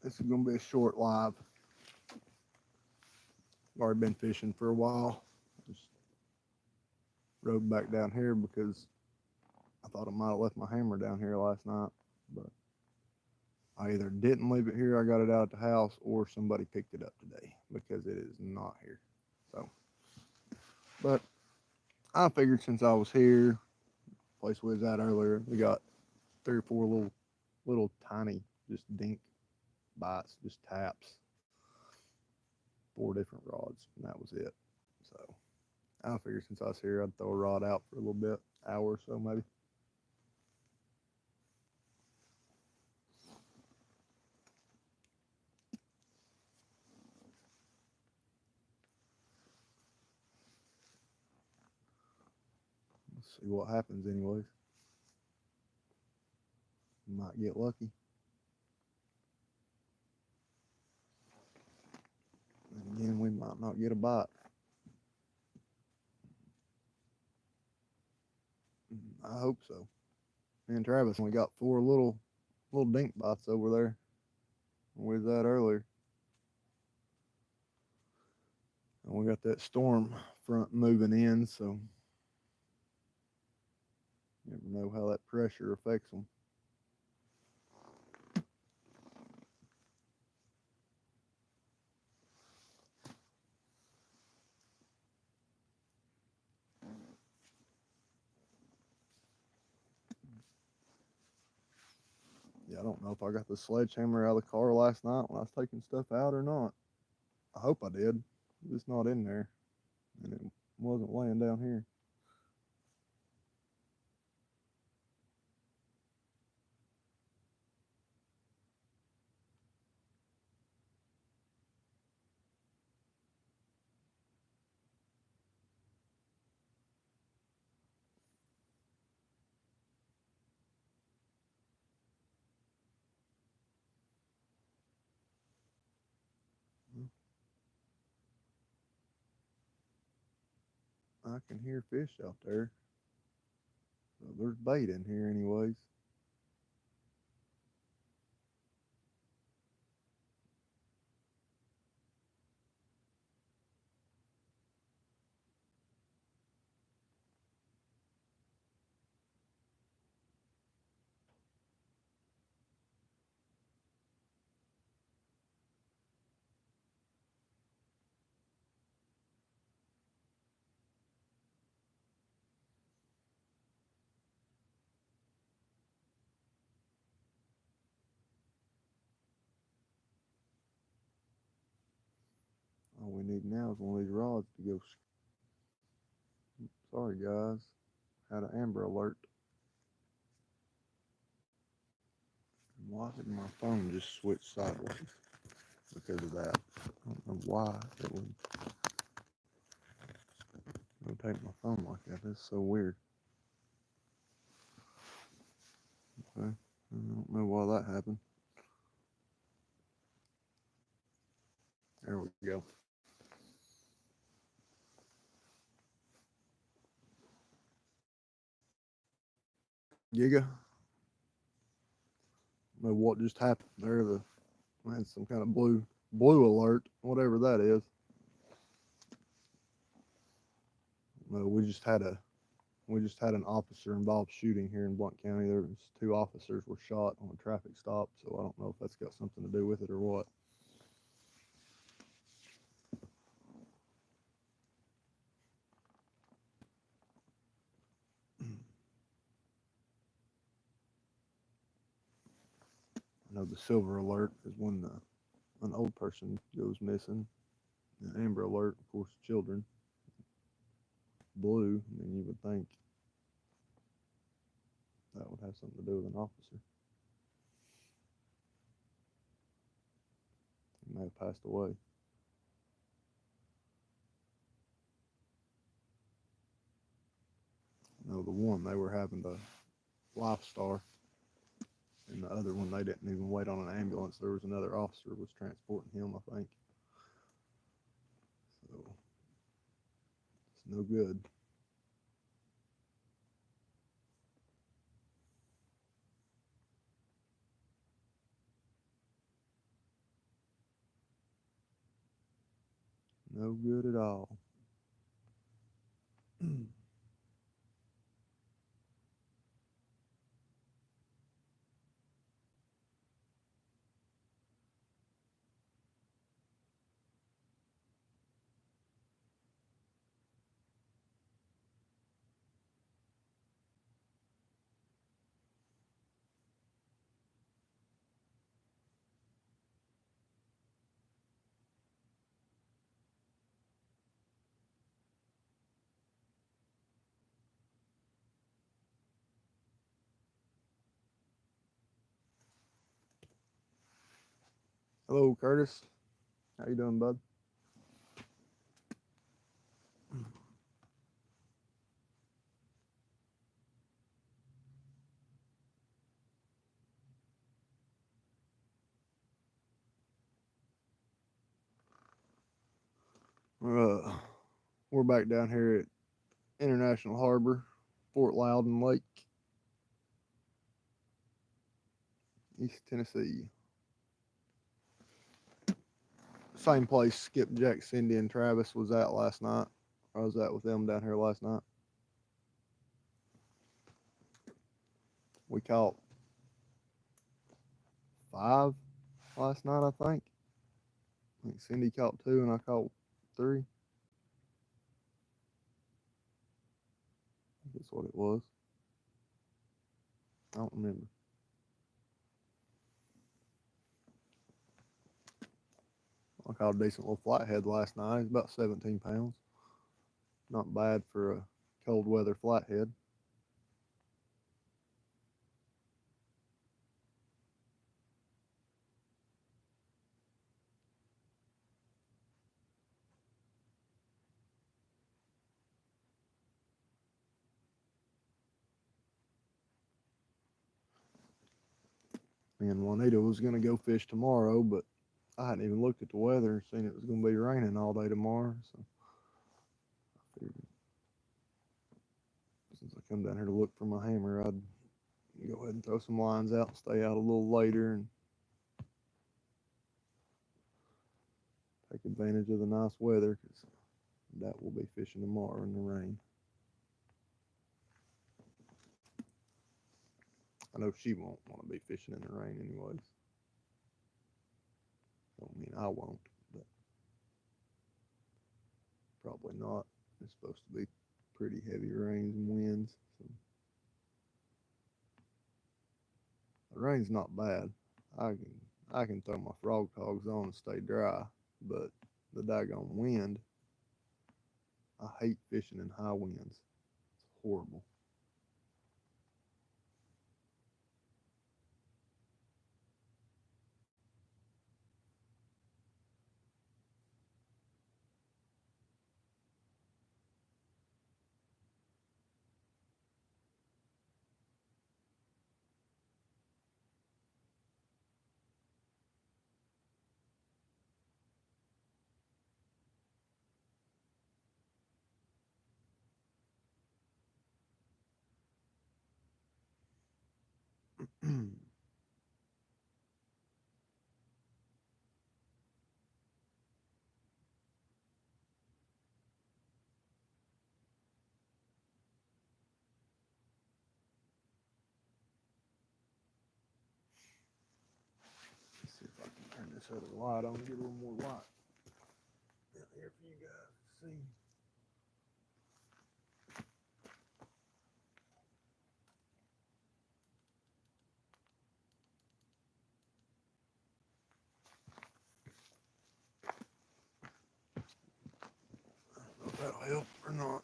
This is going to be a short live. Already been fishing for a while. Just rode back down here because I thought I might have left my hammer down here last night, but I either didn't leave it here, I got it out at the house, or somebody picked it up today because it is not here. So, but I figured since I was here, place we was at earlier, we got 3 or 4 little tiny, just dink bites, just taps, 4 different rods, and that was it. So I figured since I was here, I'd throw a rod out for a little bit, hour or so maybe. Let's see what happens, anyways. Might get lucky. And again, we might not get a bite. I hope so. Me and Travis only got 4 little dink bites over there. Where was that earlier? And we got that storm front moving in, so you never know how that pressure affects them. Yeah, I don't know if I got the sledgehammer out of the car last night when I was taking stuff out or not. I hope I did. It's not in there, and it wasn't laying down here. I can hear fish out there. So there's bait in here, anyways. All we need now is one of these rods to go. Sorry, guys. Had an amber alert. Why did my phone just switch sideways? Because of that. I don't know why it would rotate my phone like that. That's so weird. Okay. I don't know why that happened. There we go. Giga. I don't know what just happened there. The I had some kind of blue alert, whatever that is. No, we just had an officer involved shooting here in Blunt County. There was 2 officers were shot on a traffic stop, so I don't know if that's got something to do with it or what. I know the silver alert is when an old person goes missing. The amber alert, of course, children. Blue, I mean, you would think that would have something to do with an officer. He may have passed away. No, the one they were having the Life Star, and the other one they didn't even wait on an ambulance. There was another officer was transporting him, I think. So it's no good. No good at all. Hello, Curtis. How you doing, bud? Uh, we're back down here at International Harbor, Fort Loudon Lake, East Tennessee. Same place Skip, Jack, Cindy, and Travis was at last night. I was at with them down here last night. We caught 5 last night, I think. I think Cindy caught 2 and I caught 3. I think that's what it was. I don't remember. I caught a decent little flathead last night. It's about 17 pounds. Not bad for a cold weather flathead. And Juanita was going to go fish tomorrow, but I hadn't even looked at the weather and seen it was going to be raining all day tomorrow. So I figured since I come down here to look for my hammer, I'd go ahead and throw some lines out and stay out a little later and take advantage of the nice weather because that will be fishing tomorrow in the rain. I know she won't want to be fishing in the rain anyways. Don't mean I won't, but probably not. It's supposed to be pretty heavy rains and winds. So the rain's not bad. I can I can throw my frog togs on and stay dry, but the daggone wind, I hate fishing in high winds. It's horrible. Let's see if I can turn this other light on and get a little more light out here for you guys to see. I don't know if that'll help or not.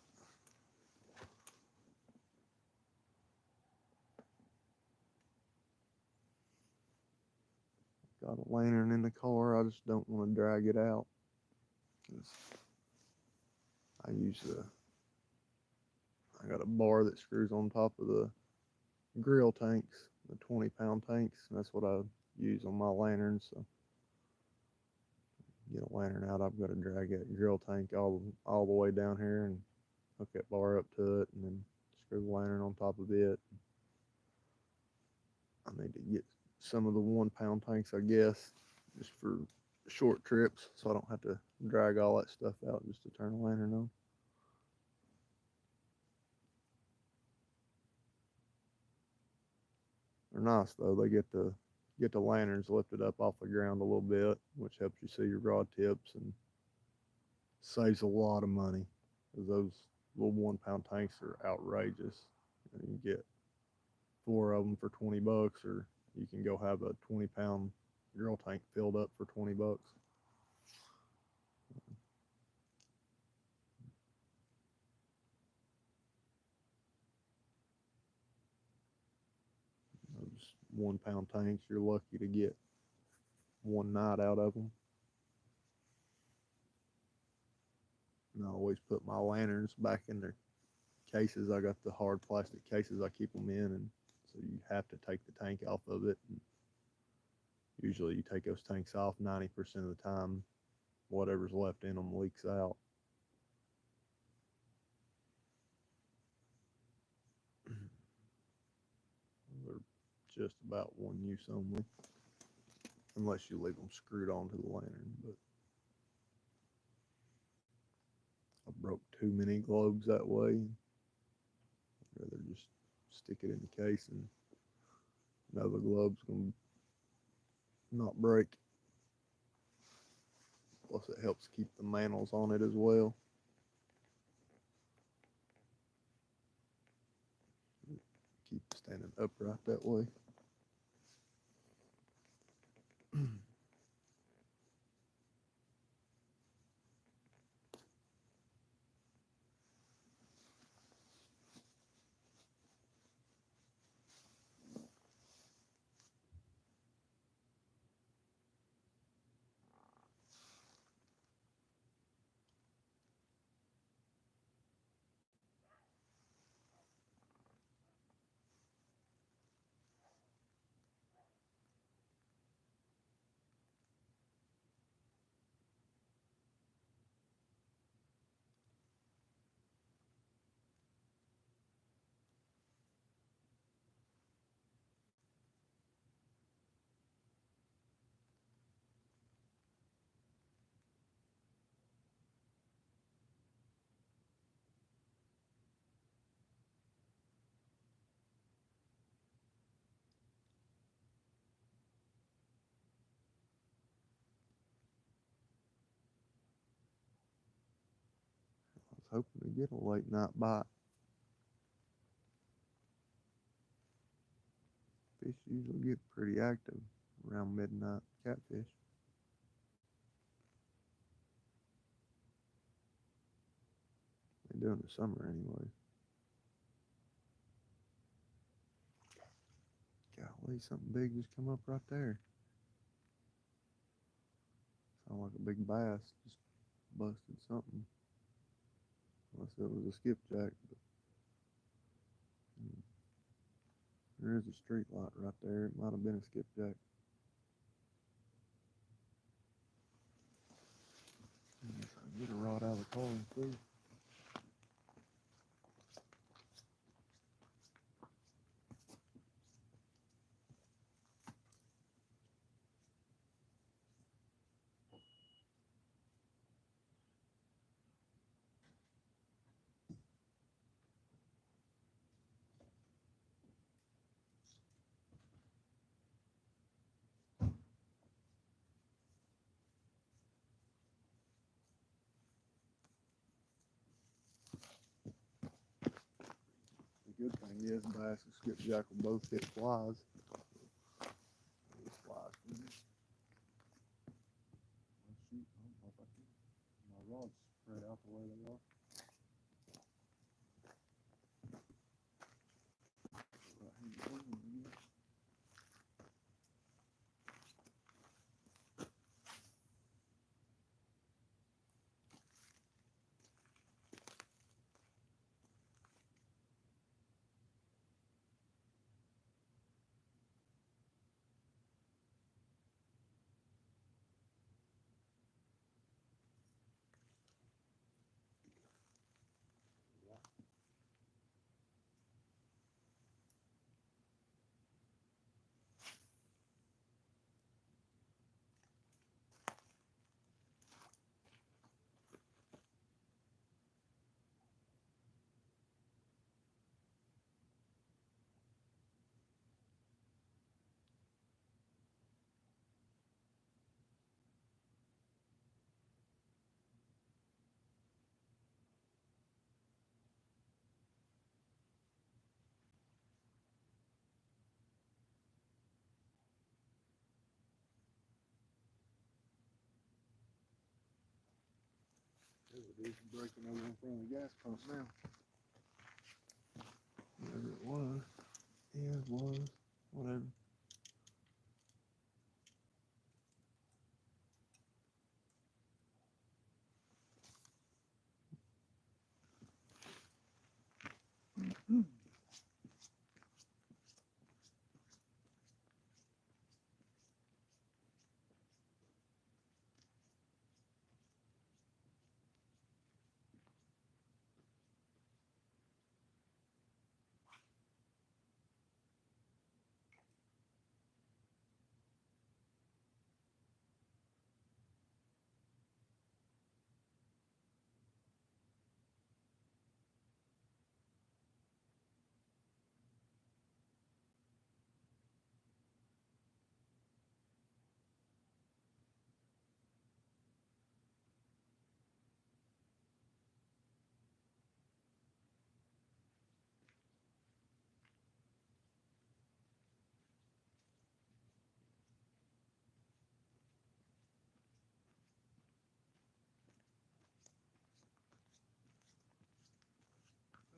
Got a lantern in the car. I just don't want to drag it out. 'Cause I use I got a bar that screws on top of the grill tanks, the 20-pound tanks, and that's what I use on my lantern. So get a lantern out, I've got to drag that grill tank all the way down here and hook that bar up to it, and then screw the lantern on top of it. I need to get some of the 1-pound tanks, I guess, just for short trips, so I don't have to drag all that stuff out just to turn the lantern on. They're nice though. They get the lanterns lifted up off the ground a little bit, which helps you see your rod tips and saves a lot of money. Because those little 1 pound tanks are outrageous. You get four of them for $20, or you can go have a 20 pound grill tank filled up for $20. Those 1 pound tanks, you're lucky to get one night out of them. And I always put my lanterns back in their cases. I got the hard plastic cases I keep them in, and so you have to take the tank off of it. And usually, you take those tanks off 90% of the time. Whatever's left in them leaks out. They're just about one use only, unless you leave them screwed onto the lantern. But I broke too many globes that way. I'd rather just stick it in the case and know the globe's gonna not break. Plus, it helps keep the mantles on it as well. Keep it standing upright that way. I was hoping to get a late night bite. Fish usually get pretty active around midnight. Catfish. They do in the summer anyway. Golly, something big just come up right there. Sound like a big bass just busted something. Unless it was a skipjack. But there is a street light right there. It might have been a skipjack. Get a rod out of the car and see. The good thing is bass and skipjack will both hit flies. These flies. Shoot, I don't know if I can. My rod's spread out the way they are. it is breaking over in front of the gas pump now. Whatever it was, whatever.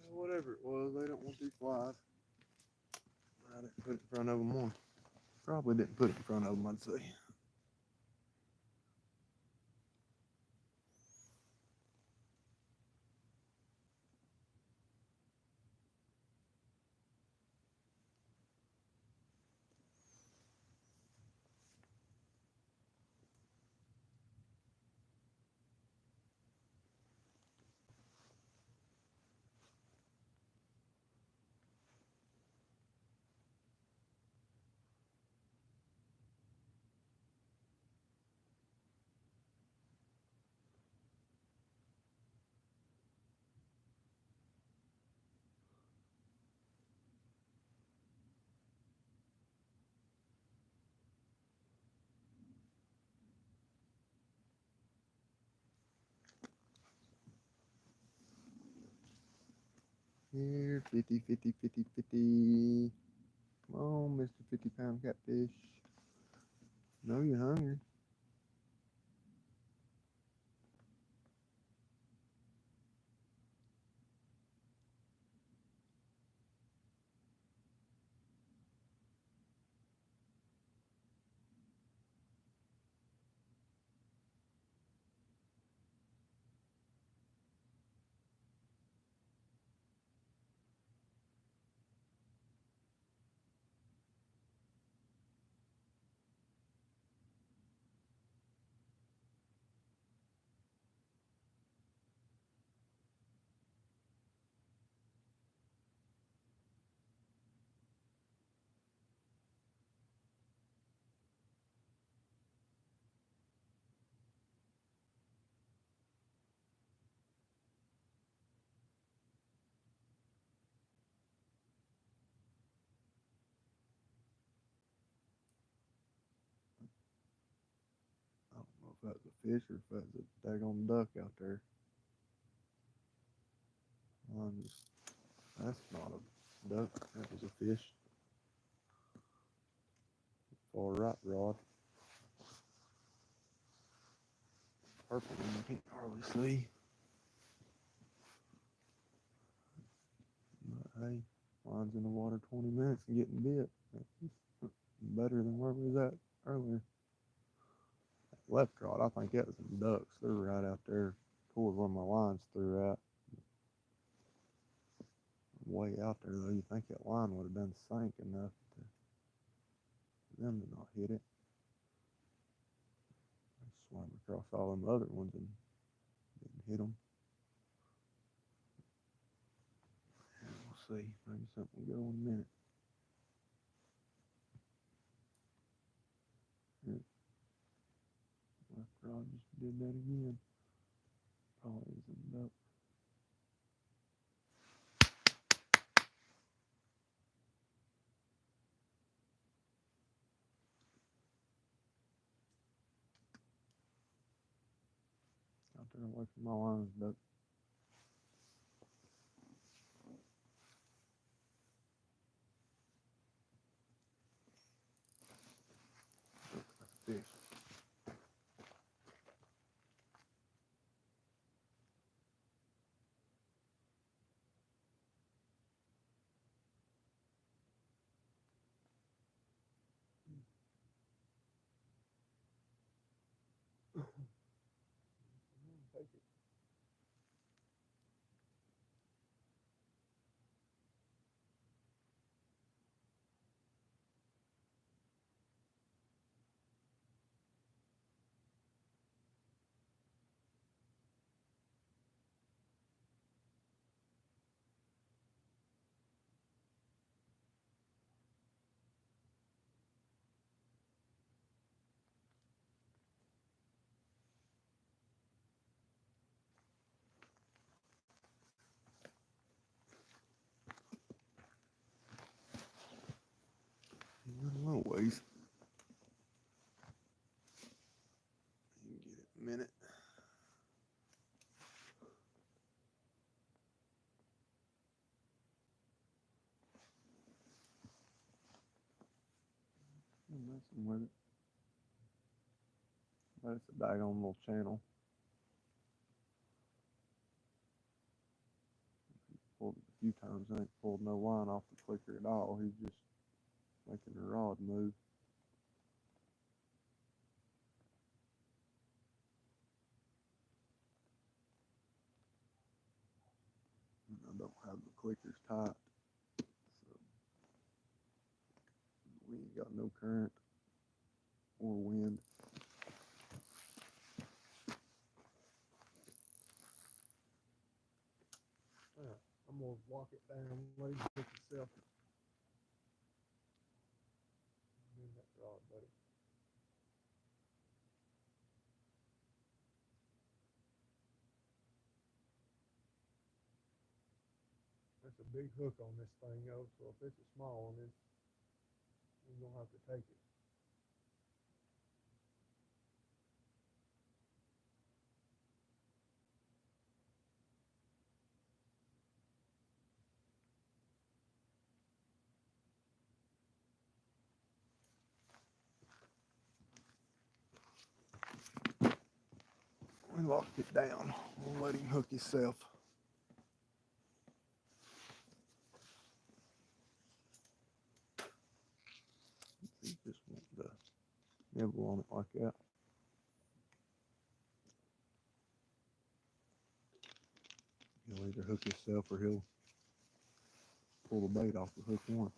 Whatever it was, they don't want these flies. I didn't put it in front of them more. Probably didn't put it in front of them, I'd say. Here, 50, 50, 50, 50. Come on, Mr. 50-pound catfish. Know you're hungry. I don't know if that's a fish or if that's a daggone duck out there. That's not a duck. That was a fish. Far right rod. Purple one I can't hardly see. But hey, line's in the water 20 minutes and getting bit. That's better than where we was at earlier. That left rod, I think that was some ducks. They're right out there toward where my lines threw at. Way out there though, you think that line would have done sank enough to them to not hit it. I swam across all them other ones and didn't hit them. And we'll see. Maybe something will go in a minute. Here. Left rod just did that again. Probably isn't duck. Out there away from my lines, duck. That's a fish. minute. I'm messing with it. But it's a daggone little channel. Pulled it a few times and ain't pulled no line off the clicker at all. He's just making the rod move. And I don't have the clickers tight, so we ain't got no current or wind. I'm gonna walk it down, let him hook himself. In that rod, buddy. That's a big hook on this thing though, so if it's a small one, you're gonna have to take it. We locked it down. We'll let him hook himself. He just want to nibble on it like that. He'll either hook himself or he'll pull the bait off the hook once.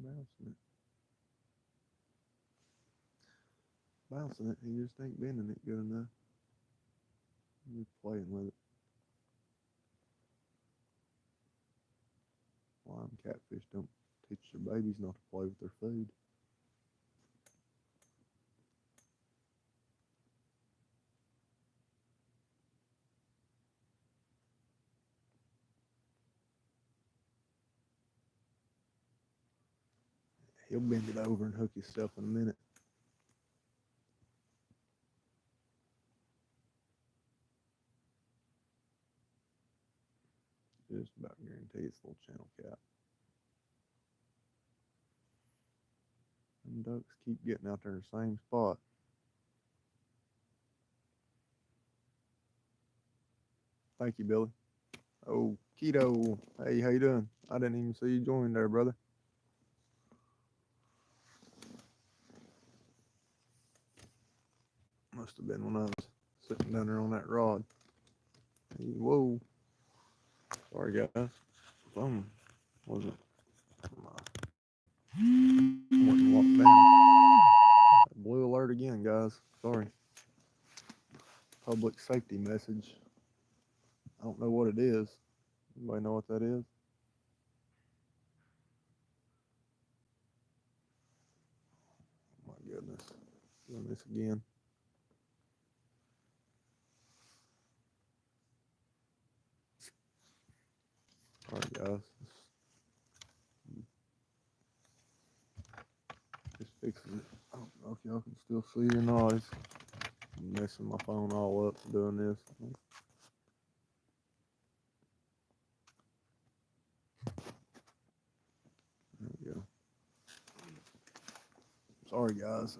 Bouncing it. Bouncing it, he just ain't bending it good enough. He's playing with it. Lime catfish don't teach their babies not to play with their food. He'll bend it over and hook himself in a minute. Just about guarantee it's a little channel cat. Them ducks keep getting out there in the same spot. Thank you, Billy. Oh, Keto. Hey, how you doing? I didn't even see you join there, brother. Must have been when I was sitting down there on that rod. Hey, whoa. Sorry, guys. Something wasn't. Wasn't locked down. Blue alert again, guys. Sorry. Public safety message. I don't know what it is. Anybody know what that is? Oh my goodness. Doing this again. Alright, guys. Just fixing it. I don't know if y'all can still see or not. It's messing my phone all up doing this. Sorry, guys.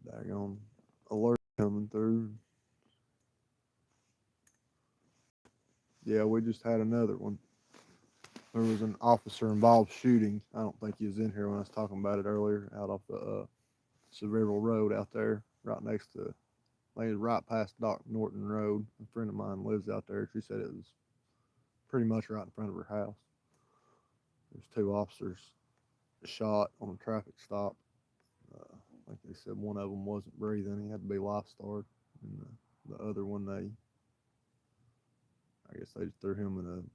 Daggone alert coming through. Yeah, we just had another one. There was an officer involved shooting. I don't think he was in here when I was talking about it earlier. Out off the Sevierville Road out there, right next to, like right past Doc Norton Road. A friend of mine lives out there. She said it was pretty much right in front of her house. There's two officers shot on a traffic stop. Like they said, one of them wasn't breathing. He had to be life starved, and the other one, I guess they just threw him in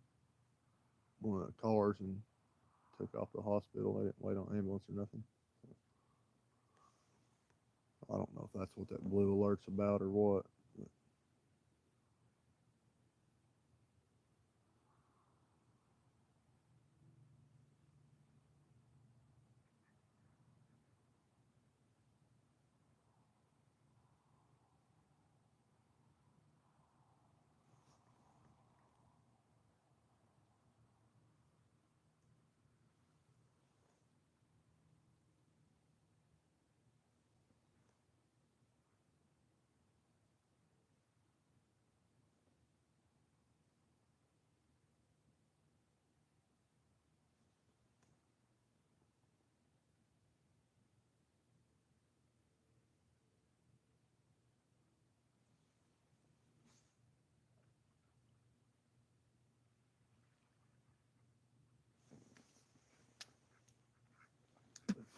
one of the cars and took off to the hospital. They didn't wait on ambulance or nothing. I don't know if that's what that blue alert's about or what. But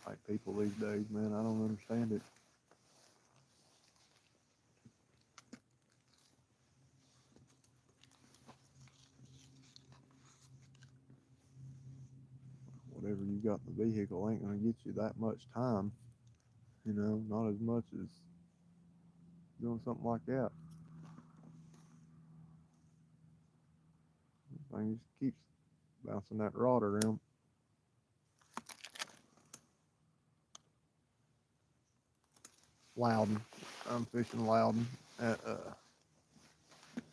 like people these days, man, I don't understand it. Whatever you got in the vehicle ain't gonna get you that much time. Not as much as doing something like that. Thing just keeps bouncing that rod around. Loudon. I'm fishing Loudon at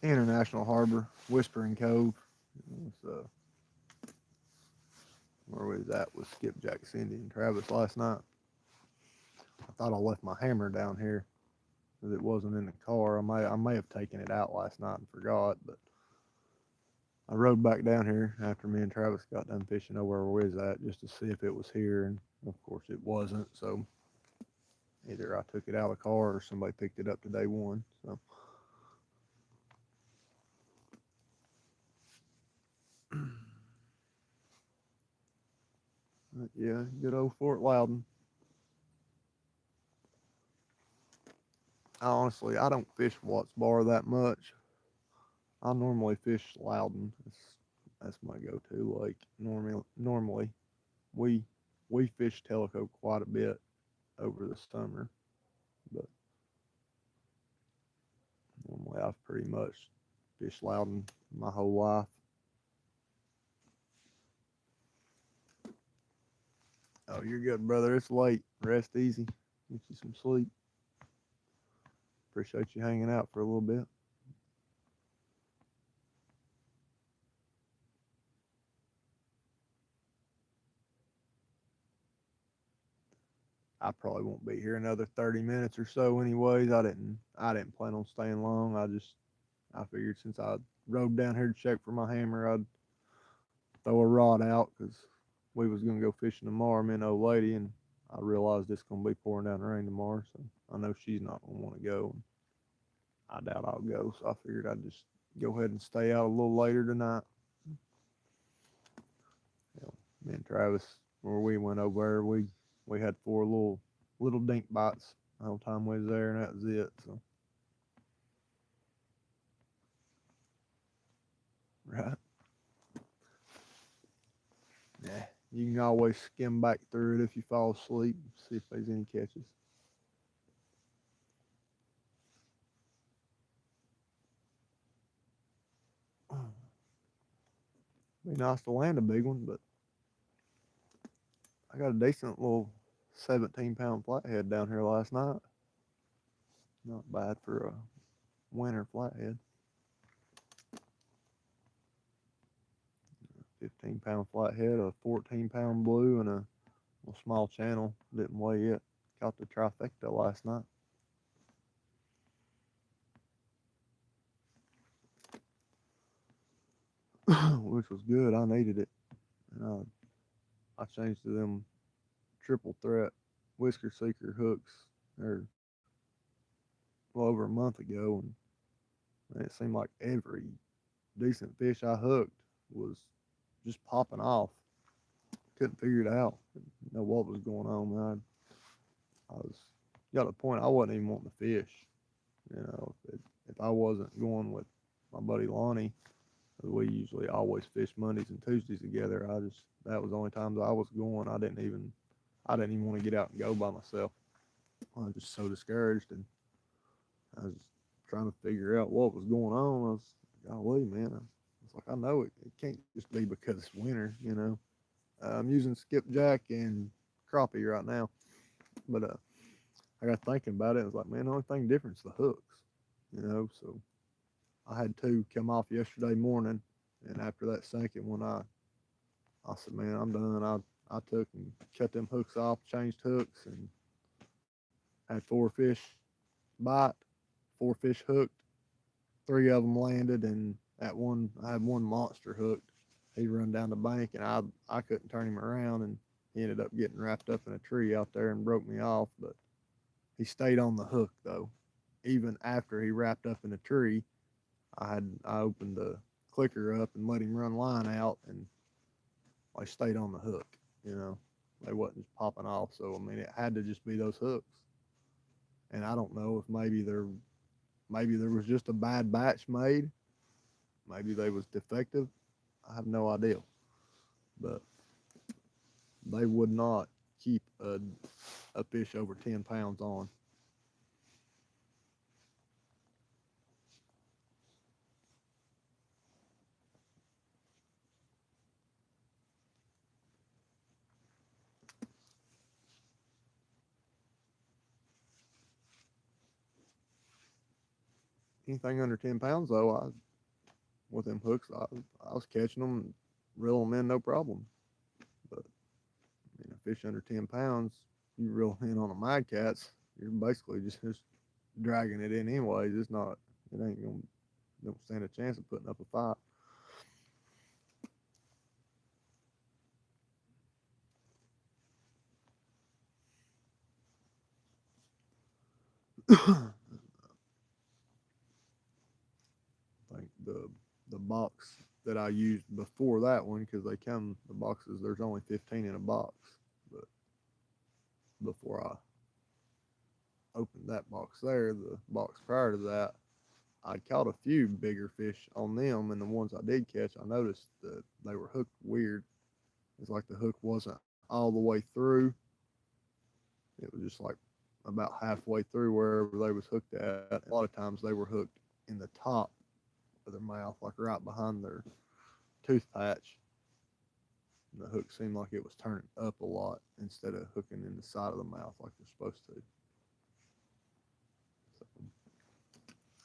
International Harbor, Whispering Cove. It's, where we was at with Skipjack, Cindy, and Travis last night. I thought I left my hammer down here because it wasn't in the car. I may have taken it out last night and forgot, but I rode back down here after me and Travis got done fishing over where we was at just to see if it was here, and of course it wasn't. So either I took it out of the car or somebody picked it up today one. So. Yeah, good old Fort Loudon. I don't fish Watts Bar that much. I normally fish Loudon. That's my go-to. Like normally we we fish Tellico quite a bit over the summer, but normally I've pretty much fished Loudon my whole life. Oh, you're good, brother. It's late. Rest easy. Get you some sleep. Appreciate you hanging out for a little bit. I probably won't be here another 30 minutes or so anyways. I didn't plan on staying long. I figured since I rode down here to check for my hammer, I'd throw a rod out because we was gonna go fishing tomorrow, me and old lady, and I realized it's gonna be pouring down rain tomorrow, so I know she's not gonna want to go. I doubt I'll go, so I figured I'd just go ahead and stay out a little later tonight. Me and Travis, where we went over there, we had four little dink bites the whole time we was there, and that was it. So right, yeah, you can always skim back through it if you fall asleep, see if there's any catches. Be nice to land a big one, but I got a decent little 17-pound flathead down here last night. Not bad for a winter flathead. 15-pound flathead, a 14-pound blue, and a a small channel. Didn't weigh it. Caught the trifecta last night. Which was good. I needed it. And I changed to them triple threat whisker seeker hooks. They're well over a month ago, and man, it seemed like every decent fish I hooked was just popping off. Couldn't figure it out. Didn't know what was going on, man. I was got to the point I wasn't even wanting to fish. You know, if I wasn't going with my buddy Lonnie, we usually always fish Mondays and Tuesdays together. That was the only times I was going. I didn't even want to get out and go by myself. I was just so discouraged, and I was trying to figure out what was going on. I was, golly, man, it's like I know it can't just be because it's winter. You know, I'm using skipjack and crappie right now, but I got thinking about it. I was like, man, the only thing different is the hooks. You know, so I had two come off yesterday morning, and after that second one, I said, man, I'm done. I took and cut them hooks off, changed hooks, and had four fish bite, four fish hooked. Three of them landed, and at one, I had one monster hooked. He run down the bank, and I couldn't turn him around, and he ended up getting wrapped up in a tree out there and broke me off. But he stayed on the hook though. Even after he wrapped up in a tree, I opened the clicker up and let him run line out, and I stayed on the hook. You know, they wasn't just popping off. So I mean, it had to just be those hooks. And I don't know if maybe there was just a bad batch made. Maybe they was defective. I have no idea. But they would not keep a fish over 10 pounds on. Anything under 10 pounds, though, with them hooks, I was catching them and reeling them in no problem. But I mean, a fish under 10 pounds, you reel in on a mad cats, you're basically just dragging it in anyways. It ain't going to, don't stand a chance of putting up a fight. I think the box that I used before that one, because they come the boxes. There's only 15 in a box, but before I opened that box there, the box prior to that, I caught a few bigger fish on them, and the ones I did catch, I noticed that they were hooked weird. It's like the hook wasn't all the way through. It was just like about halfway through wherever they was hooked at. And a lot of times they were hooked in the top of their mouth, like right behind their tooth patch. And the hook seemed like it was turning up a lot instead of hooking in the side of the mouth like they're supposed to. So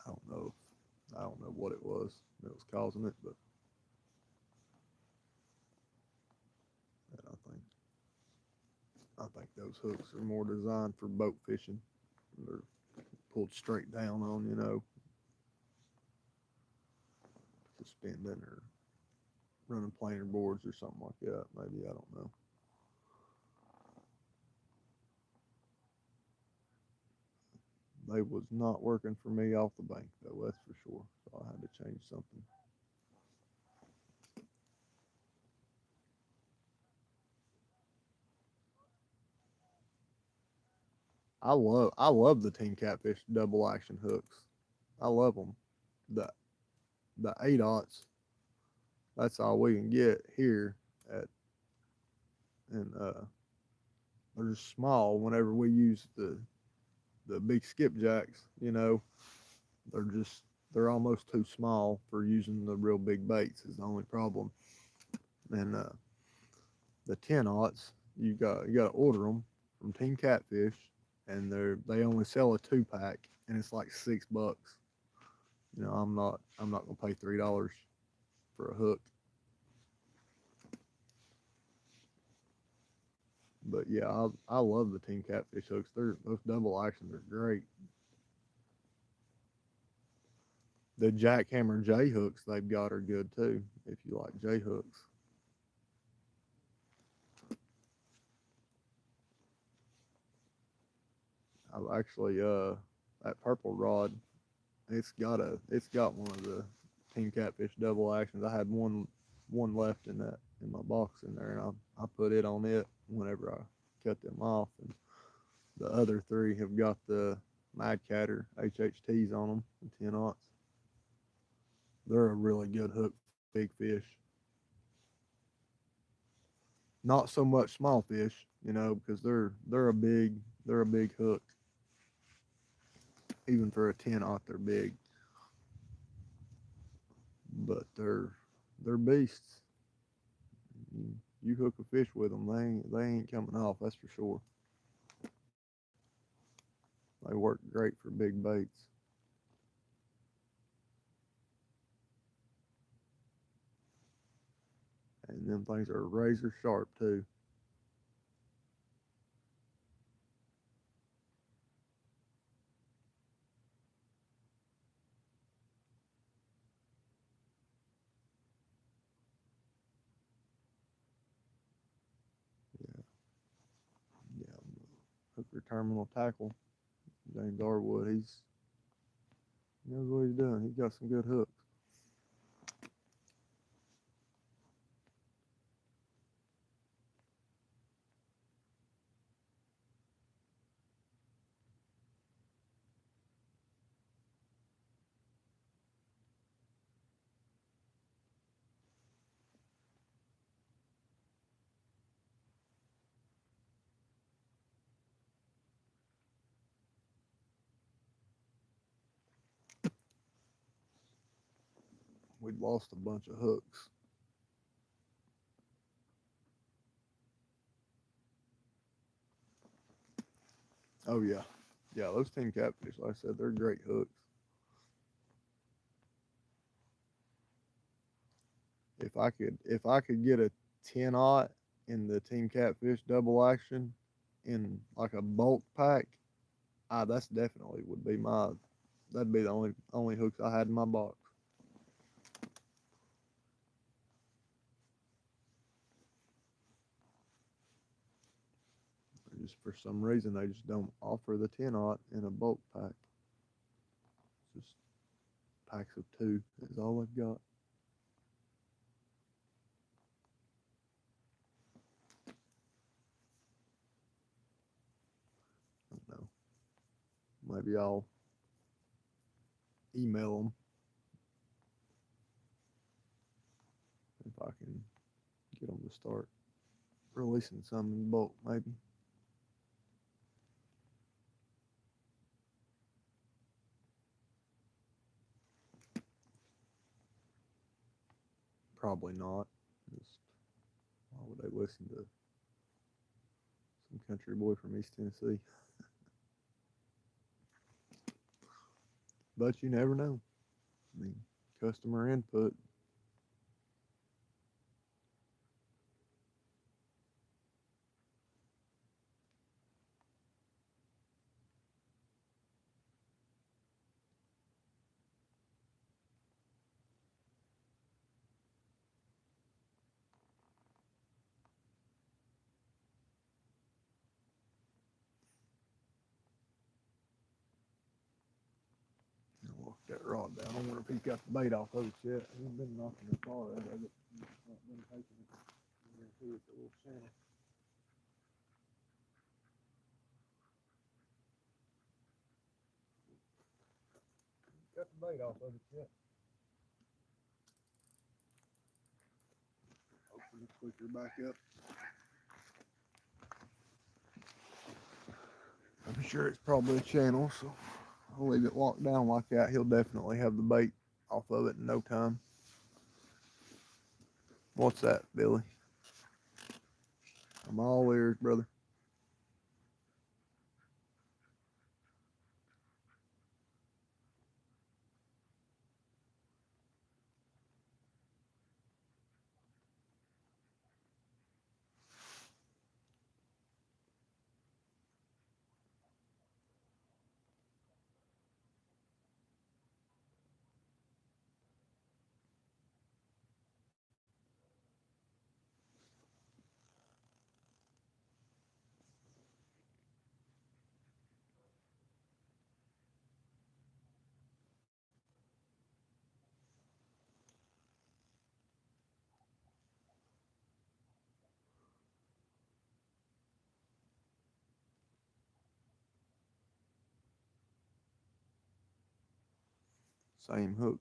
I don't know. I don't know what it was that was causing it, but I think those hooks are more designed for boat fishing. They're pulled straight down on, suspending or running planer boards or something like that. Maybe I don't know. They was not working for me off the bank though. That's for sure. So I had to change something. I love the Team Catfish double action hooks. I love them. The the 8/0s. That's all we can get here at, and they're just small. Whenever we use the big skipjacks, they're just they're almost too small for using the real big baits. Is the only problem. And the 10/0s, you got to order them from Team Catfish, and they only sell a 2 pack, and it's like $6. I'm not gonna pay $3 for a hook. But yeah, I love the Team Catfish hooks. Those double actions are great. The Jackhammer J hooks they've got are good too. If you like J hooks, I've actually that purple rod. It's got one of the Team Catfish double actions. I had one left in my box in there, and I put it on it whenever I cut them off. And the other three have got the Mad Catter HHTs on them, the 10-aughts. They're a really good hook for big fish. Not so much small fish, because they're a big hook. Even for a 10-aught, they're big, but they're beasts. You hook a fish with them, they ain't coming off. That's for sure. They work great for big baits. And them things are razor sharp too. Yeah, yeah. Hooker Terminal Tackle, James Arwood. He knows what he's doing. He's got some good hooks. We'd lost a bunch of hooks. Oh yeah, yeah. Those Team Catfish, like I said, they're great hooks. If I could get a 10-aught in the Team Catfish double action in like a bulk pack, that's definitely would be my. That'd be the only hooks I had in my box. Just for some reason they just don't offer the 10-aught in a bulk pack. Just packs of two is all they've got. I don't know. Maybe I'll email them if I can get them to start releasing some in bulk. Maybe. Probably not. Just why would they listen to some country boy from East Tennessee? But you never know. I mean, customer input. I'll walk that rod down. I wonder if he's got the bait off of it yet. He's been knocking the tar out of it. He's not been taking it. It's a little channel. Got the bait off of it yet. Open the clicker back up. I'm sure it's probably a channel, so I'll leave it locked down like that. He'll definitely have the bait off of it in no time. What's that, Billy? I'm all ears, brother. same hooks.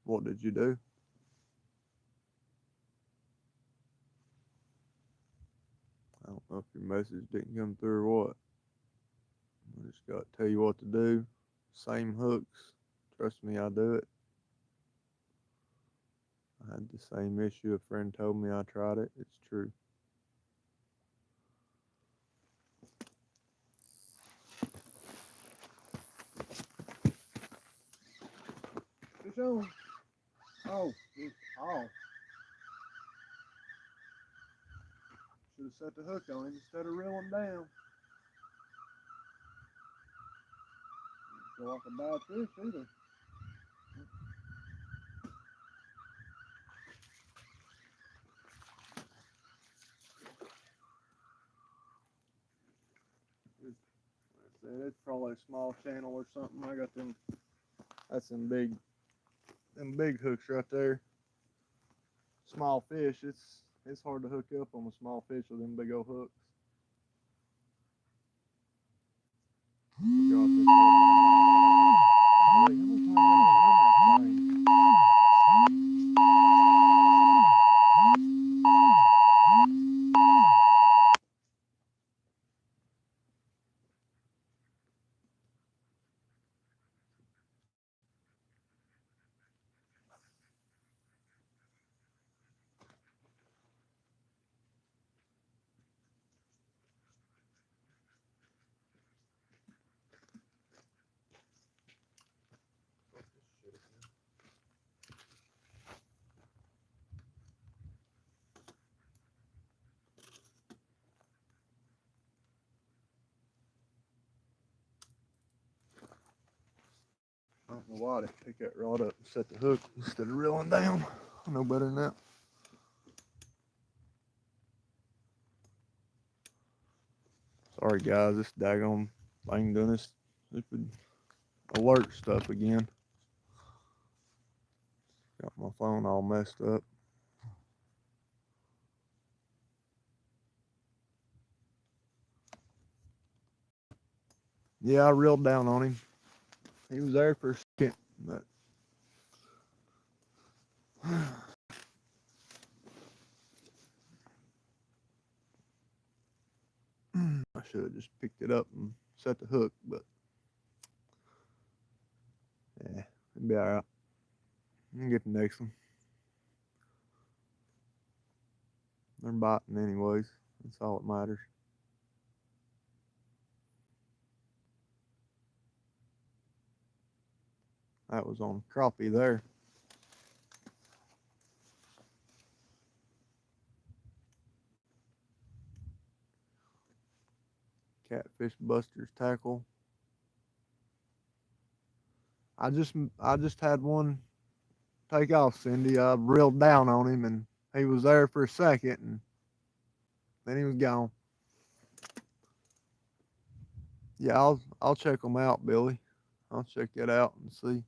What did you do? I don't know if your message didn't come through or what. I just got to tell you what to do. Same hooks. Trust me, I do it. I had the same issue. A friend told me I tried it. It's true. Fish on. Oh, oh. Should have set the hook on him instead of reeling down. Feel like a bad fish either. Like I said, it's probably a small channel or something. I got them. That's them big hooks right there. Small fish. It's hard to hook up on a small fish with them big old hooks. Drop this how many times am I gonna run that thing? I don't know why I didn't pick that rod up and set the hook instead of reeling down. I know better than that. Sorry guys, this daggone thing doing this stupid alert stuff again. Got my phone all messed up. Yeah, I reeled down on him. He was there for a second, but I should have just picked it up and set the hook, but yeah, it'll be alright. I can get the next one. They're biting anyways. That's all that matters. That was on crappie there. Catfish Buster's tackle. I just had one take off, Cindy. I reeled down on him and he was there for a second and then he was gone. Yeah, I'll check them out, Billy. I'll check that out and see.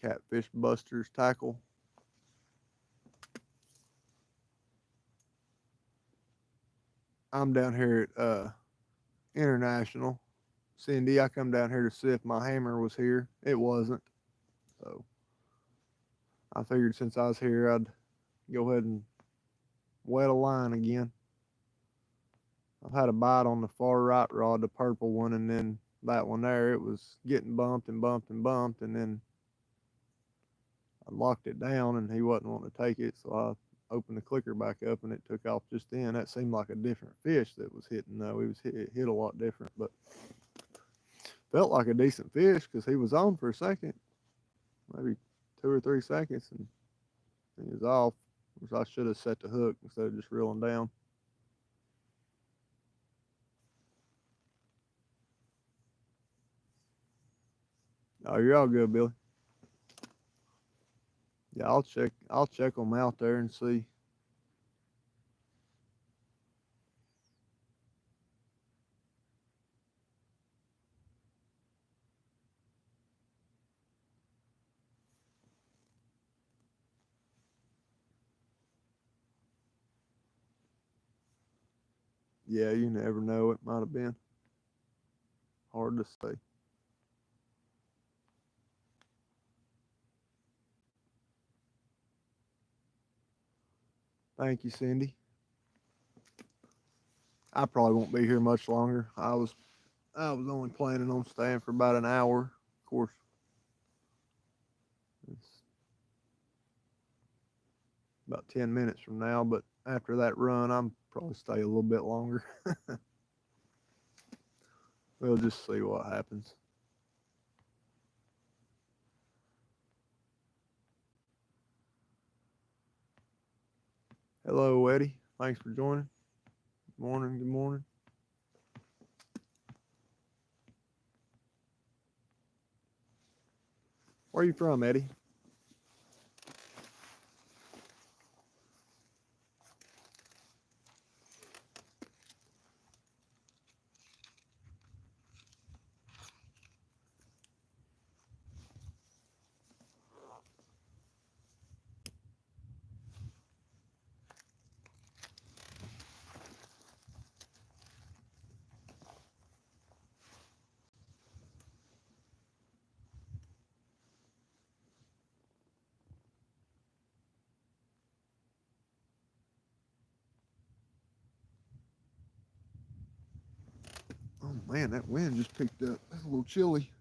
Catfish Buster's tackle. I'm down here at International. Cindy, I come down here to see if my hammer was here. It wasn't. So I figured since I was here, I'd go ahead and wet a line again. I've had a bite on the far right rod, the purple one, and then that one there, it was getting bumped and bumped and bumped, and then I locked it down, and he wasn't wanting to take it, so I opened the clicker back up, and it took off just then. That seemed like a different fish that was hitting, though. It hit a lot different, but felt like a decent fish because he was on for a second, maybe 2 or 3 seconds, and he was off. Which I should have set the hook instead of just reeling down. Oh, you're all good, Billy. Yeah, I'll check. I'll check them out there and see. Yeah, you never know. It might have been hard to say. Thank you, Cindy. I probably won't be here much longer. I was only planning on staying for about an hour. Of course, it's about 10 minutes from now, but after that run, I'm probably stay a little bit longer. We'll just see what happens. Hello, Eddie. Thanks for joining. Good morning. Good morning. Where are you from, Eddie? Oh man, that wind just picked up. That's a little chilly.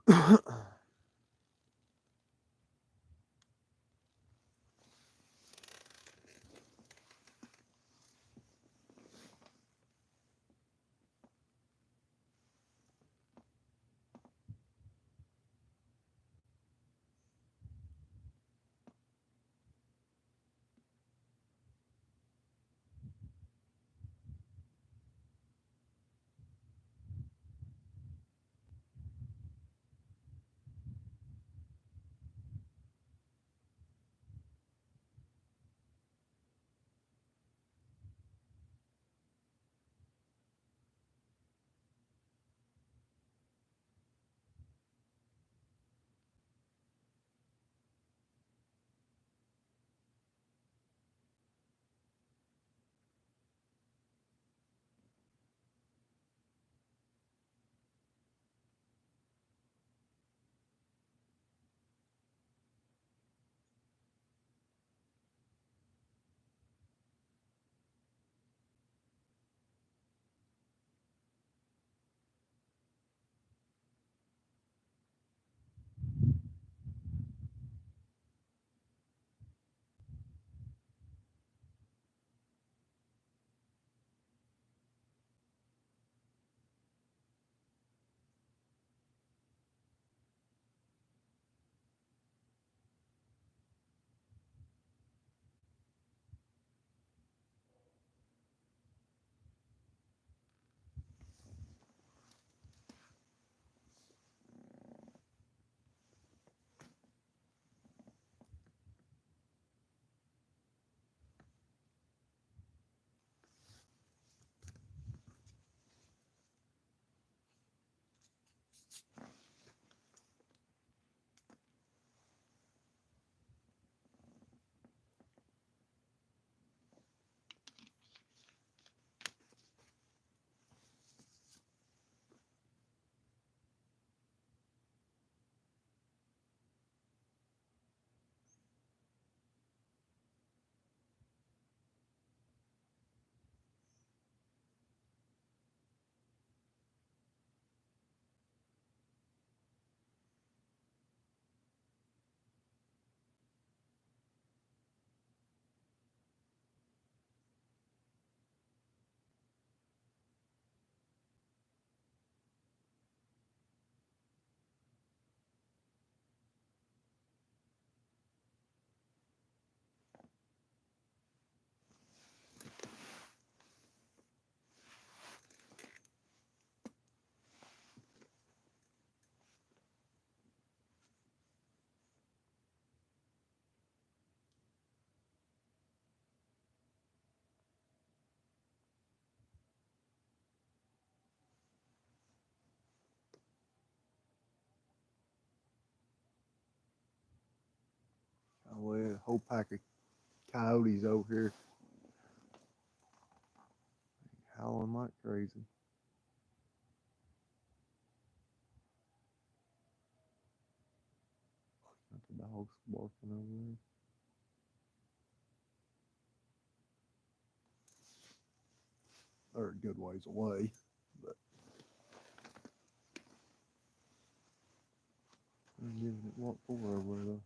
Well, a whole pack of coyotes over here howling like crazy. Got the dogs barking over there. They're a good ways away, but they're giving it what for over there though.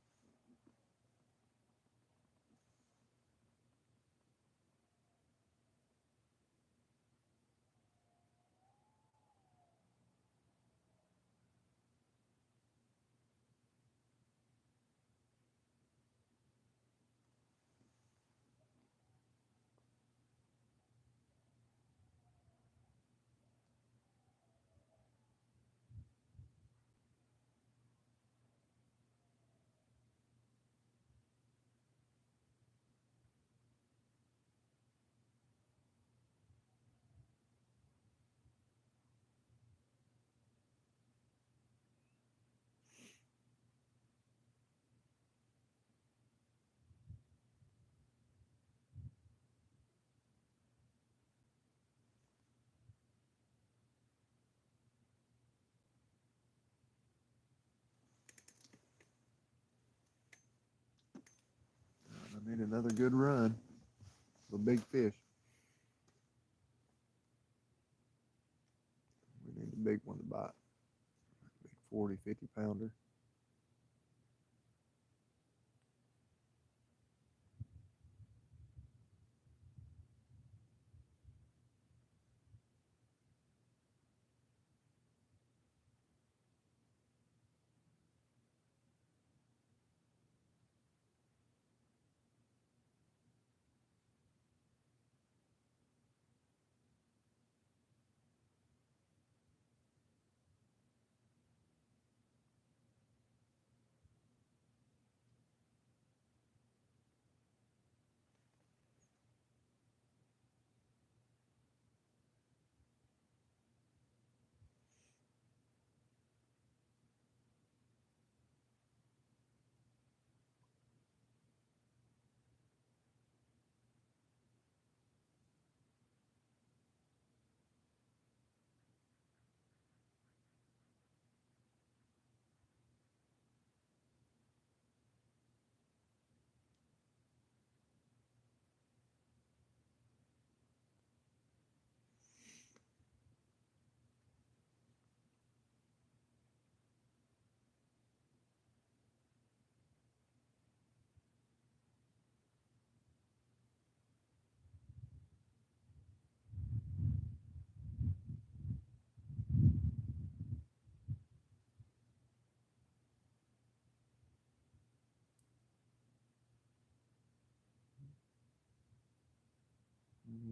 I need another good run. A big fish. We need a big one to bite. Big 40, 50 pounder.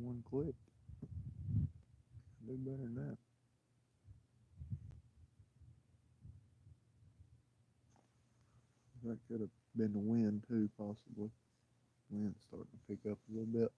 One clip. Do better than that. That could have been the wind too, possibly. Wind's starting to pick up a little bit.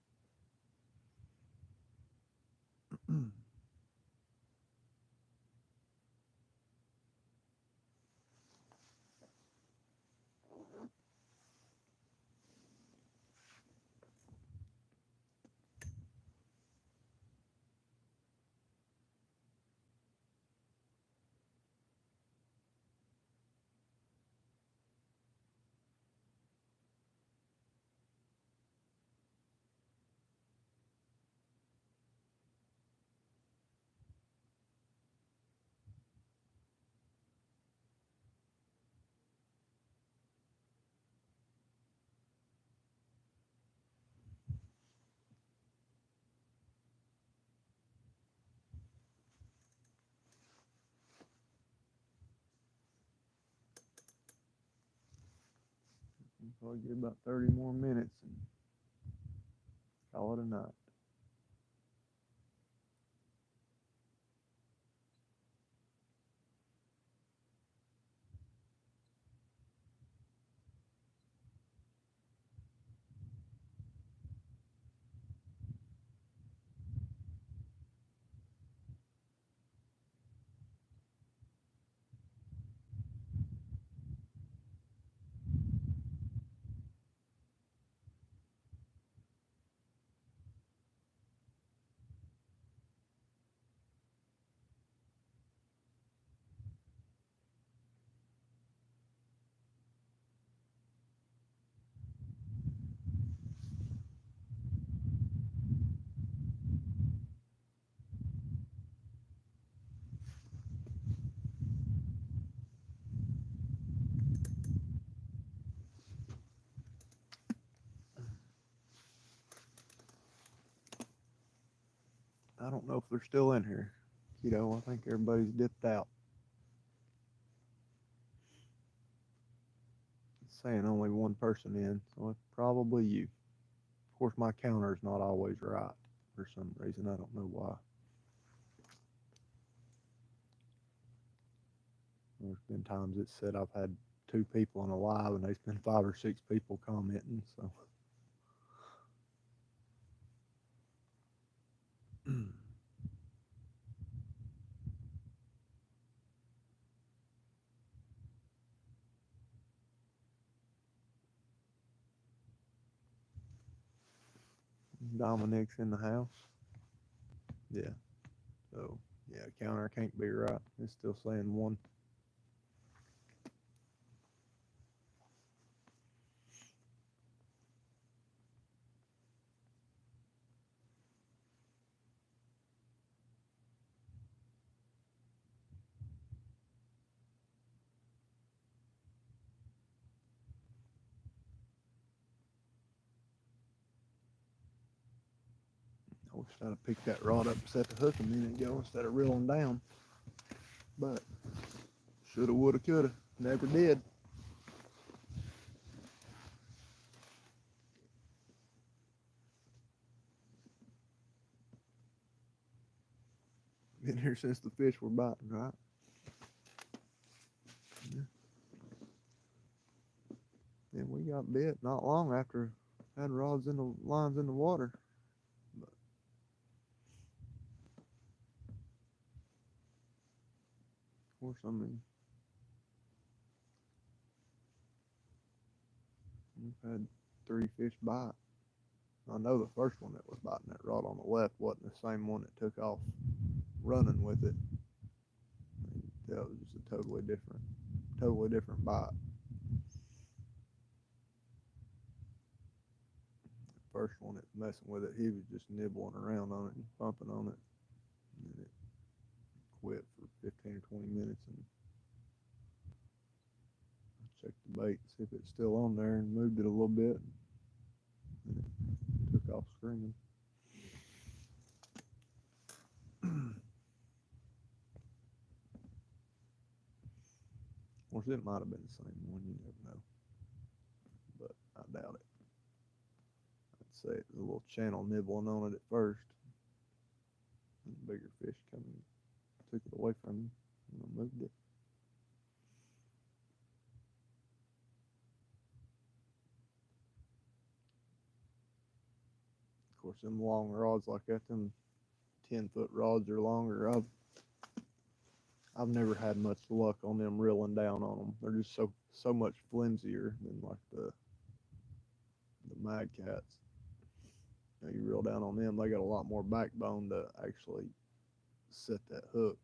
Probably get about 30 more minutes and call it a night. I don't know if they're still in here. I think everybody's dipped out. It's saying only one person in, so it's probably you. Of course, my counter's not always right for some reason. I don't know why. There's been times it said I've had 2 people on a live, and there's been 5 or 6 people commenting. So. Dominic's in the house. Yeah. So, yeah, counter can't be right. It's still saying 1. Wish I'd have picked that rod up and set the hook a minute ago instead of reeling down. But shoulda, woulda, coulda. Never did. Been here since the fish were biting, right? Yeah. And we got bit not long after had rods in the lines in the water. But of course, I mean, we've had 3 fish bite. I know the first one that was biting that rod on the left wasn't the same one that took off running with it. That was just a totally different bite. The first one that was messing with it, he was just nibbling around on it and bumping on it. And then it quit for 15 or 20 minutes, and I checked the bait to see if it's still on there and moved it a little bit, and it took off screaming. Of course, it might have been the same one, you never know, but I doubt it. I'd say it was a little channel nibbling on it at first, and the bigger fish come and took it away from him, and I moved it. Of course, them long rods like that, them 10-foot rods or longer, I've never had much luck on them reeling down on them. They're just so much flimsier than like the mag cats. You know, you reel down on them, they got a lot more backbone to actually set that hook.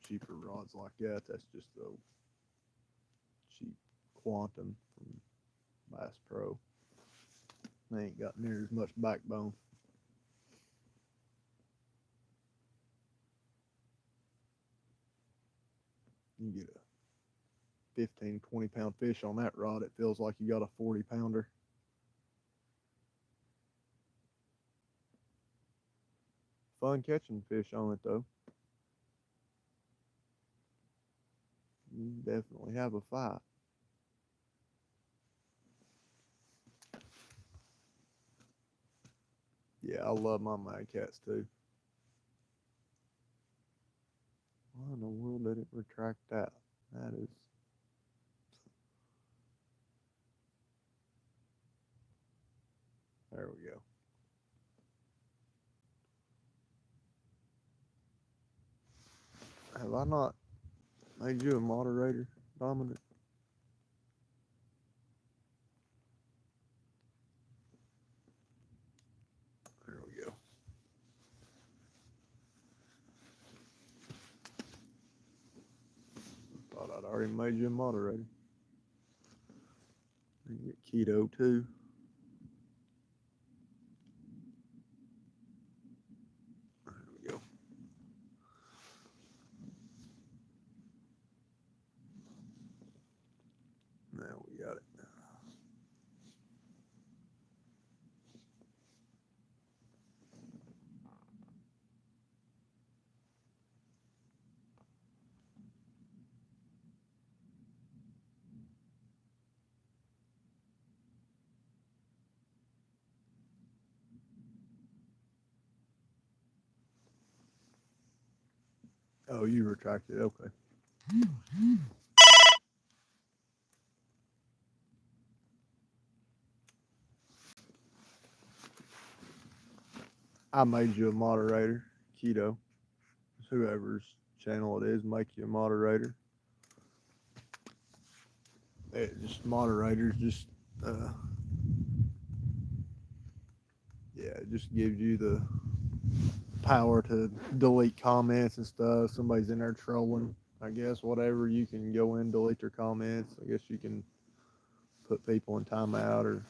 Cheaper rods like that, that's just the cheap Quantum from Bass Pro. They ain't got near as much backbone. You get a 15, 20-pound fish on that rod, it feels like you got a 40-pounder. Fun catching fish on it, though. You definitely have a fight. Yeah, I love my mag cats, too. Why in the world did it retract that? That is... There we go. Have I not made you a moderator, Dominic? There we go. Thought I'd already made you a moderator. You get keto too. There we go. Now we got it. Oh, you retracted. Okay. I made you a moderator, keto. Whoever's channel it is, make you a moderator. Just moderators, just yeah, it just gives you the power to delete comments and stuff. Somebody's in there trolling, I guess, whatever, you can go in, delete their comments. I guess you can put people in timeout or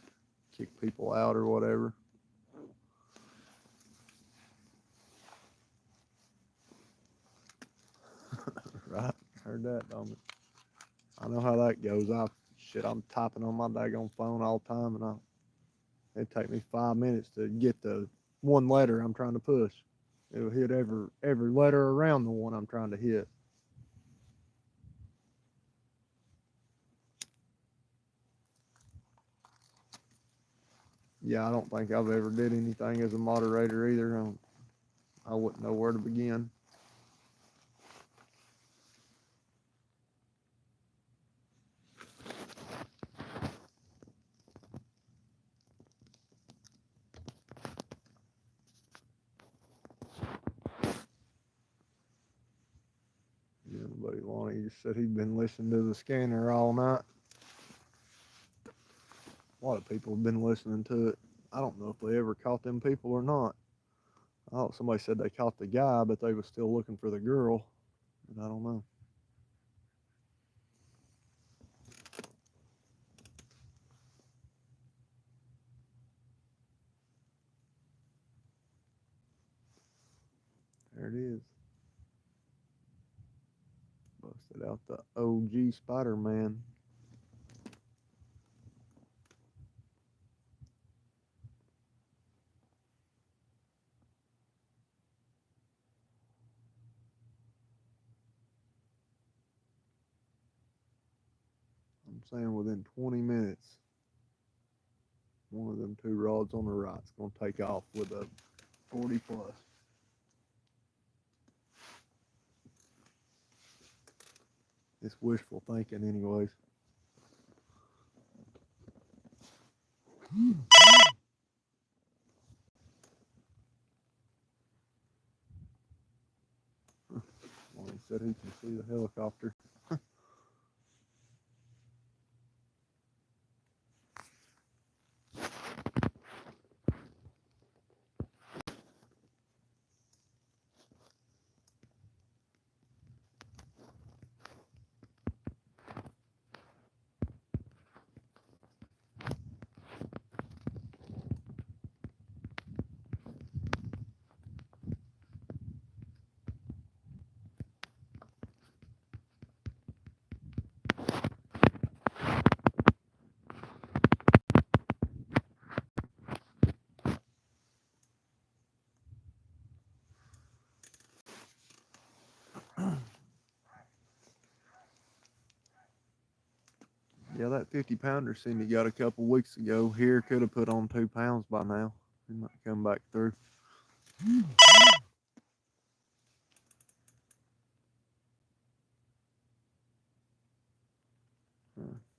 kick people out or whatever. Right? Heard that, Dominic. I know how that goes. I'm typing on my daggone phone all the time, and it take me 5 minutes to get the one letter I'm trying to push. It'll hit every letter around the one I'm trying to hit. Yeah, I don't think I've ever did anything as a moderator either. I wouldn't know where to begin. Yeah, buddy Lonnie just said he'd been listening to the scanner all night. A lot of people have been listening to it. I don't know if they ever caught them people or not. Oh, somebody said they caught the guy, but they was still looking for the girl. But I don't know. There it is. Busted out the OG Spider-Man. I'm saying within 20 minutes, one of them two rods on the right's going to take off with a 40 plus. It's wishful thinking anyways. Well, he said he can see the helicopter. Yeah, that 50 pounder Cindy got a couple weeks ago here could have put on 2 pounds by now. He might come back through.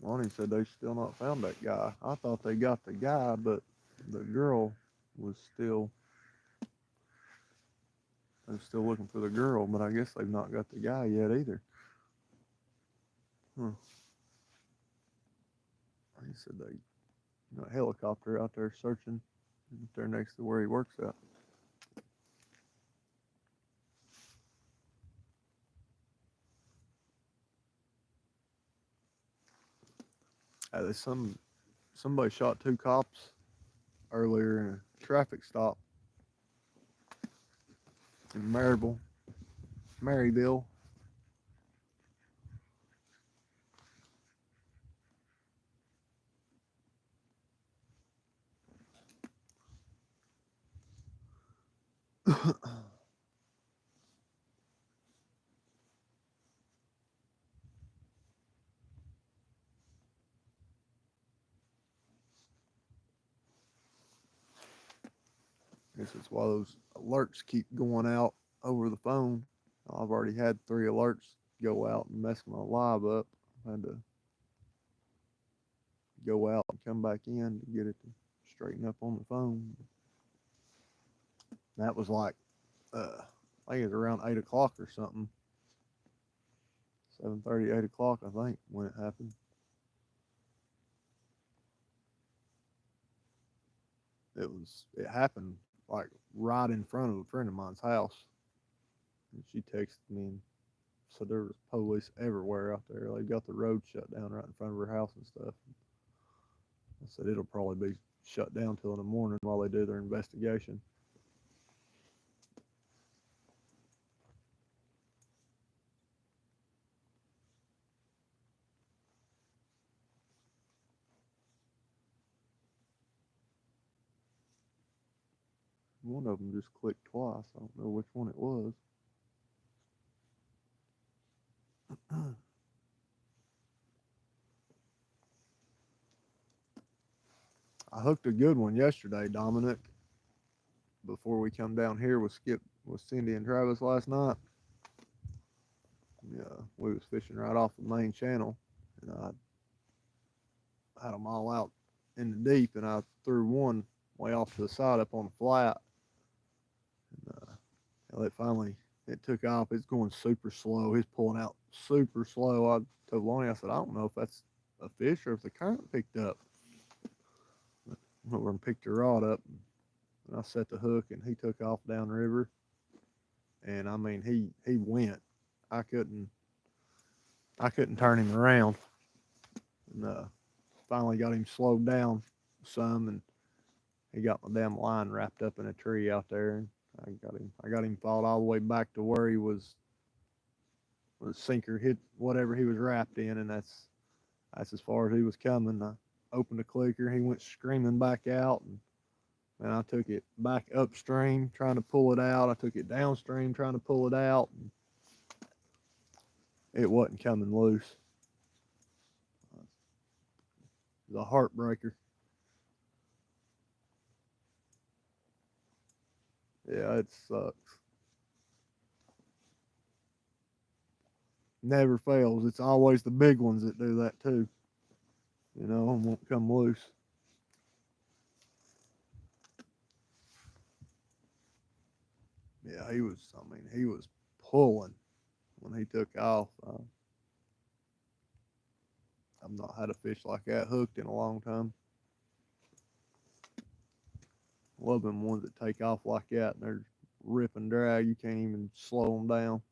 Lonnie said they still not found that guy. I thought they got the guy, but the girl was still. They're still looking for the girl, but I guess they've not got the guy yet either. Huh. He said they got a helicopter out there searching. They're next to where he works at. There's somebody shot 2 cops earlier in a traffic stop in Maryville. Guess it's why those alerts keep going out over the phone. I've already had 3 alerts go out and mess my live up. I had to go out and come back in to get it to straighten up on the phone. That was like, I think it was around 8 o'clock or something. 7:30, 8 o'clock, I think, when it happened. It happened like right in front of a friend of mine's house. And she texted me and said there was police everywhere out there. They got the road shut down right in front of her house and stuff. I said it'll probably be shut down till in the morning while they do their investigation. One of them just clicked twice. I don't know which one it was. I hooked a good one yesterday, Dominic. Before we come down here with Cindy and Travis last night. Yeah, we was fishing right off the main channel, and I had them all out in the deep, and I threw one way off to the side up on the flat, and it took off. It's going super slow. He's pulling out super slow. I told Lonnie, I said, I don't know if that's a fish or if the current picked up. I went over and picked the rod up, and I set the hook, and he took off downriver. And I mean, he went. I couldn't turn him around, and finally got him slowed down some, and he got my damn line wrapped up in a tree out there, and I got him followed all the way back to where he was. The sinker hit whatever he was wrapped in, and that's as far as he was coming. I opened the clicker, he went screaming back out, and I took it back upstream trying to pull it out. I took it downstream trying to pull it out, and it wasn't coming loose. It was a heartbreaker. Yeah, it sucks. Never fails. It's always the big ones that do that too. You know, and won't come loose. Yeah, he was pulling when he took off. I've not had a fish like that hooked in a long time. Love them ones that take off like that and they're rip and drag. You can't even slow them down.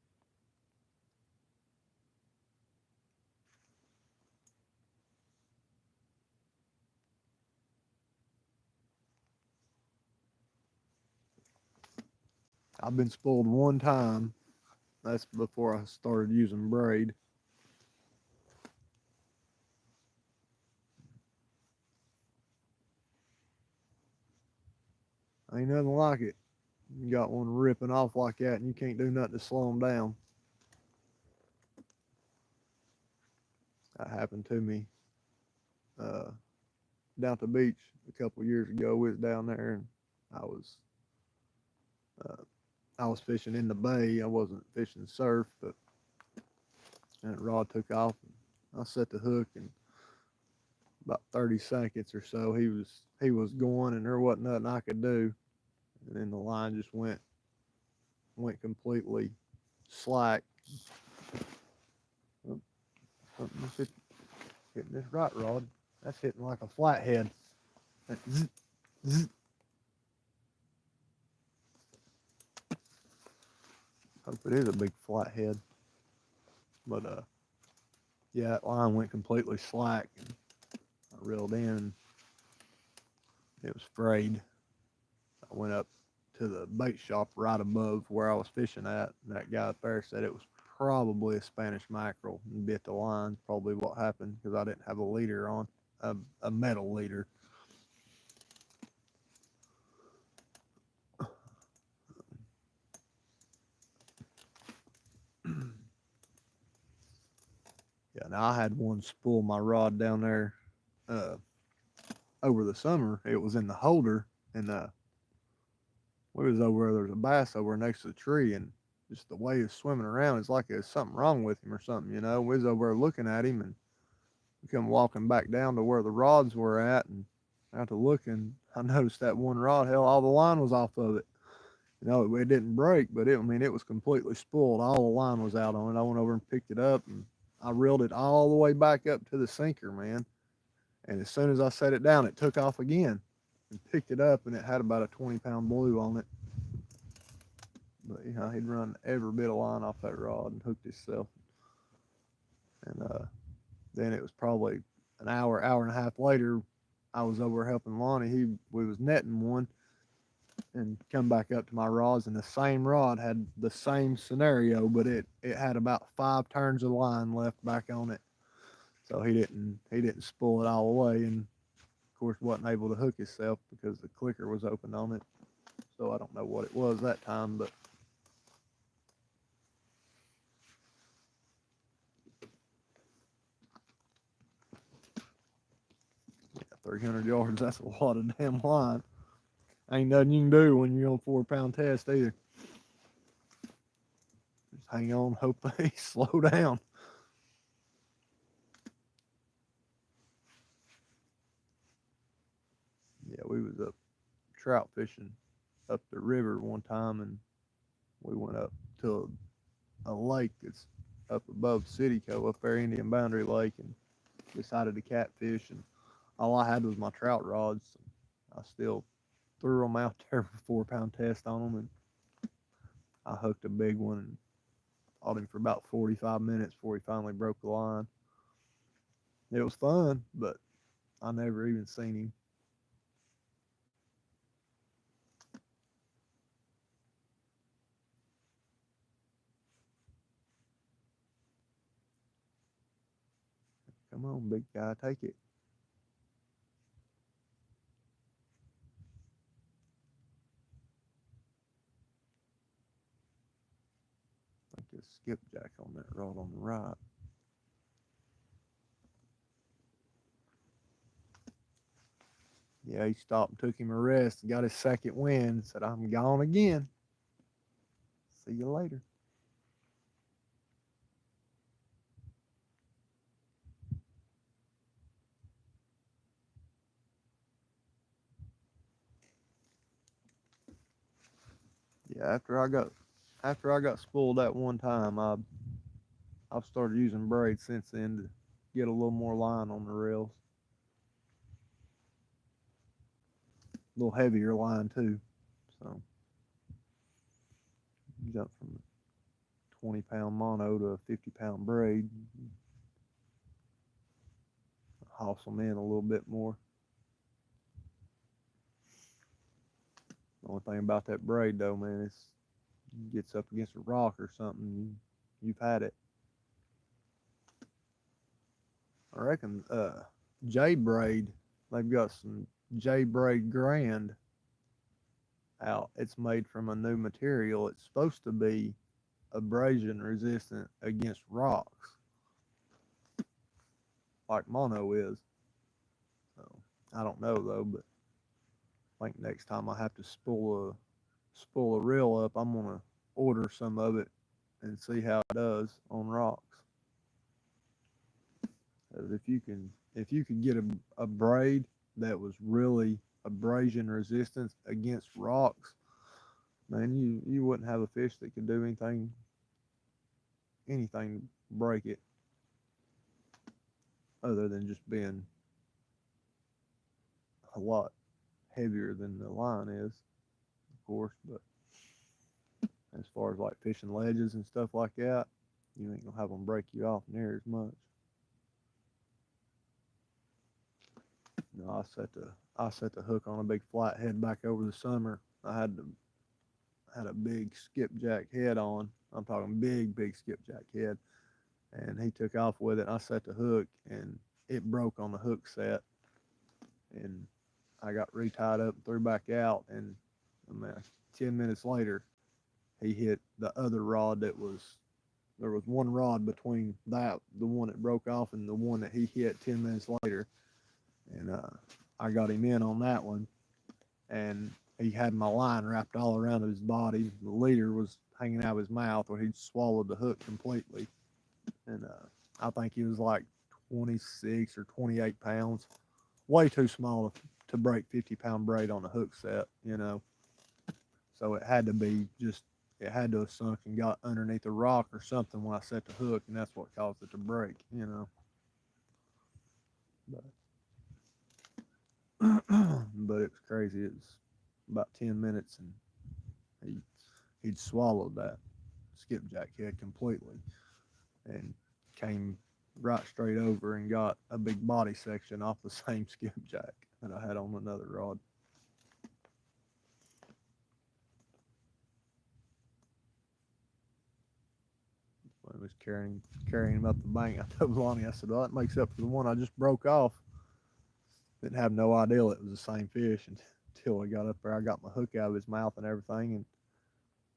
I've been spoiled one time. That's before I started using braid. Ain't nothing like it. You got one ripping off like that and you can't do nothing to slow them down. That happened to me down at the beach a couple years ago. We was down there and I was uh, I was fishing in the bay. I wasn't fishing surf, but and the rod took off. And I set the hook and about 30 seconds or so he was going and there wasn't nothing I could do. And then the line just went completely slack. Oh, something's hitting this right rod. That's hitting like a flathead. Zzz, zzz. Hope it is a big flathead. But yeah, that line went completely slack. And I reeled in. It was frayed. I went up to the bait shop right above where I was fishing at, and that guy up there said it was probably a Spanish mackerel and bit the line. Probably what happened because I didn't have a leader on, a metal leader. Yeah, now I had one spool my rod down there over the summer. It was in the holder, and we was over there was a bass over next to the tree, and just the way he was swimming around, it's like there's something wrong with him or something, you know. We was over there looking at him, and we come walking back down to where the rods were at, and after looking, I noticed that one rod, hell, all the line was off of it. You know, it didn't break, but it was completely spoiled. All the line was out on it. I went over and picked it up, and I reeled it all the way back up to the sinker, man. And as soon as I set it down, it took off again and picked it up, and it had about a 20-pound blue on it. But you know, he'd run every bit of line off that rod and hooked himself. And then it was probably an hour, hour and a half later, I was over helping Lonnie. We was netting one, and come back up to my rods, and the same rod had the same scenario, but it had about 5 turns of line left back on it. So he didn't spool it all the way, and of course wasn't able to hook himself because the clicker was open on it. so I don't know what it was that time, but yeah, 300 yards, that's a lot of damn line. Ain't nothing you can do when you're on 4 pound test either. Just hang on, hope they slow down. Yeah, we was up trout fishing up the river one time, and we went up to a lake that's up above Cityco, up there, Indian Boundary Lake, and decided to catfish. And all I had was my trout rods. I still threw them out there for 4 pound test on them, and I hooked a big one and caught him for about 45 minutes before he finally broke the line. It was fun, but I never even seen him. Come on, big guy, take it. I think it's skipjack on that rod on the right. Yeah, he stopped and took him a rest and got his second wind. Said, I'm gone again. See you later. Yeah, after I got spooled that one time, I've started using braid since then to get a little more line on the reels. A little heavier line too. So jump from 20 pound mono to a 50 pound braid. Hoss them in a little bit more. The only thing about that braid though, man, is it gets up against a rock or something, you've had it. I reckon J Braid, they've got some J Braid Grand out. It's made from a new material. It's supposed to be abrasion resistant against rocks, like mono is. So I don't know though, but I think next time I have to spool a reel up, I'm gonna order some of it and see how it does on rocks. If you could get a braid that was really abrasion resistant against rocks, man, you wouldn't have a fish that could do anything to break it, other than just being a lot heavier than the line is, of course. But as far as like fishing ledges and stuff like that, you ain't gonna have them break you off near as much. No, I set the hook on a big flathead back over the summer. I had a big skipjack head on. I'm talking big skipjack head, and he took off with it. I set the hook, and it broke on the hook set, and I got retied up and threw back out. And I mean, 10 minutes later, he hit the other rod there was one rod between the one that broke off, and the one that he hit 10 minutes later, and I got him in on that one, and he had my line wrapped all around his body. The leader was hanging out of his mouth, where he'd swallowed the hook completely, and I think he was like 26 or 28 pounds, way too small to break 50 pound braid on a hook set, you know. So it had to be just it had to have sunk and got underneath a rock or something when I set the hook, and that's what caused it to break, you know. But but it was crazy. It was about 10 minutes, and he'd swallowed that skipjack head completely, and came right straight over and got a big body section off the same skipjack that I had on another rod. I was carrying him up the bank. I told Lonnie, I said, "Well, that makes up for the one I just broke off." Didn't have no idea it was the same fish, and till he got up there. I got my hook out of his mouth and everything, and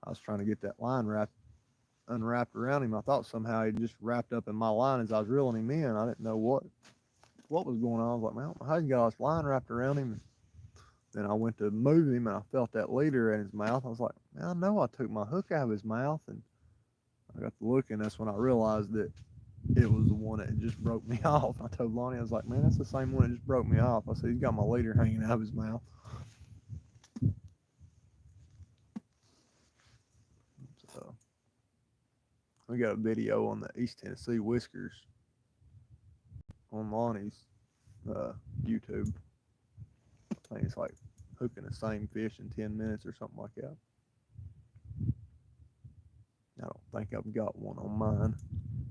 I was trying to get that line unwrapped around him. I thought somehow he just wrapped up in my line as I was reeling him in. I didn't know what was going on. I was like, man, I don't know how you got this line wrapped around him. Then I went to move him, and I felt that leader in his mouth. I was like, man, I know I took my hook out of his mouth, and I got to look, and that's when I realized that it was the one that just broke me off. I told Lonnie, I was like, man, that's the same one that just broke me off. I said, he's got my leader hanging out of his mouth. So we got a video on the East Tennessee Whiskers on Lonnie's YouTube. I think it's like hooking the same fish in 10 minutes or something like that. I don't think I've got one on mine,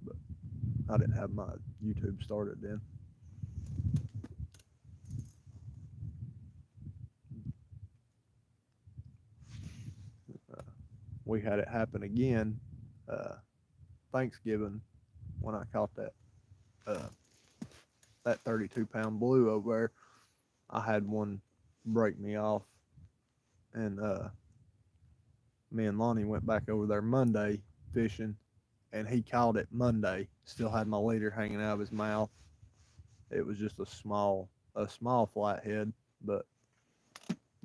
but I didn't have my YouTube started then. We had it happen again Thanksgiving when I caught that 32-pound blue over there. I had one break me off, and me and Lonnie went back over there Monday fishing, and he caught it Monday. Still had my leader hanging out of his mouth. It was just a small flathead, but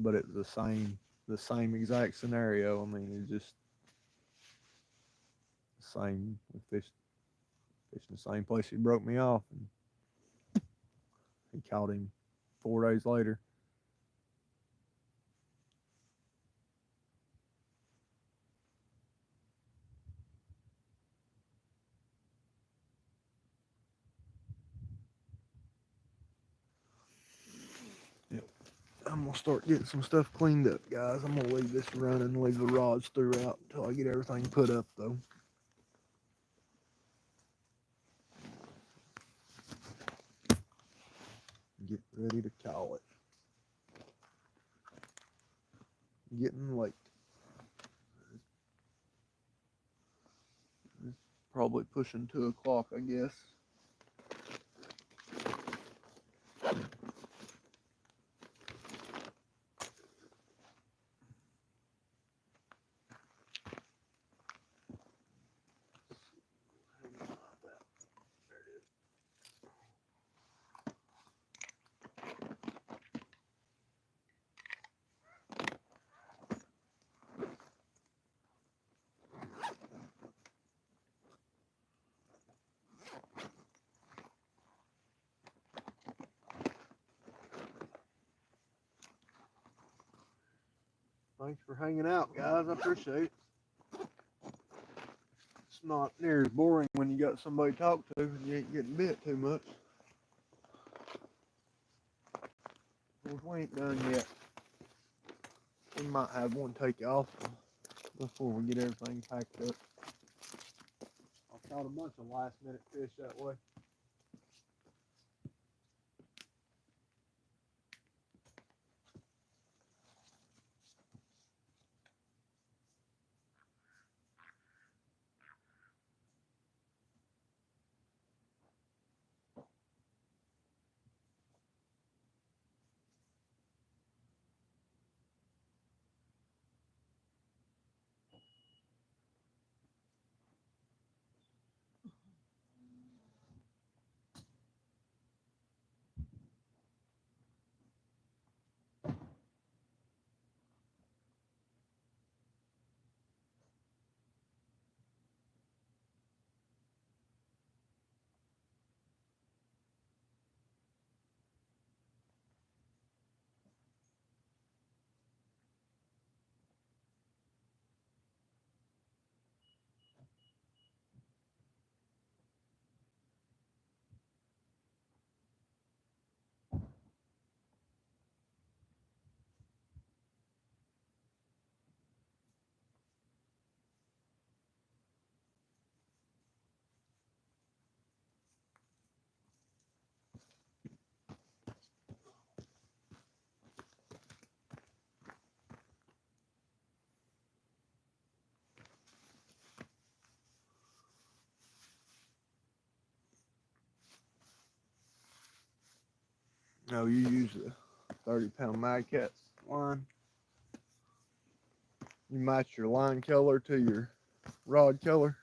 it was the same exact scenario. I mean, it's just the same. We fished the same place he broke me off, and he caught him 4 days later. Yep. I'm gonna start getting some stuff cleaned up, guys. I'm gonna leave this running, leave the rods throughout until I get everything put up, though. Get ready to call it. Getting late. It's probably pushing 2 o'clock, I guess. Thanks for hanging out, guys. I appreciate it. It's not near as boring when you got somebody to talk to and you ain't getting bit too much. We ain't done yet. We might have one take off before we get everything packed up. I caught a bunch of last minute fish that way. No, you use the 30-pound mag cats. line. You match your line color to your rod color.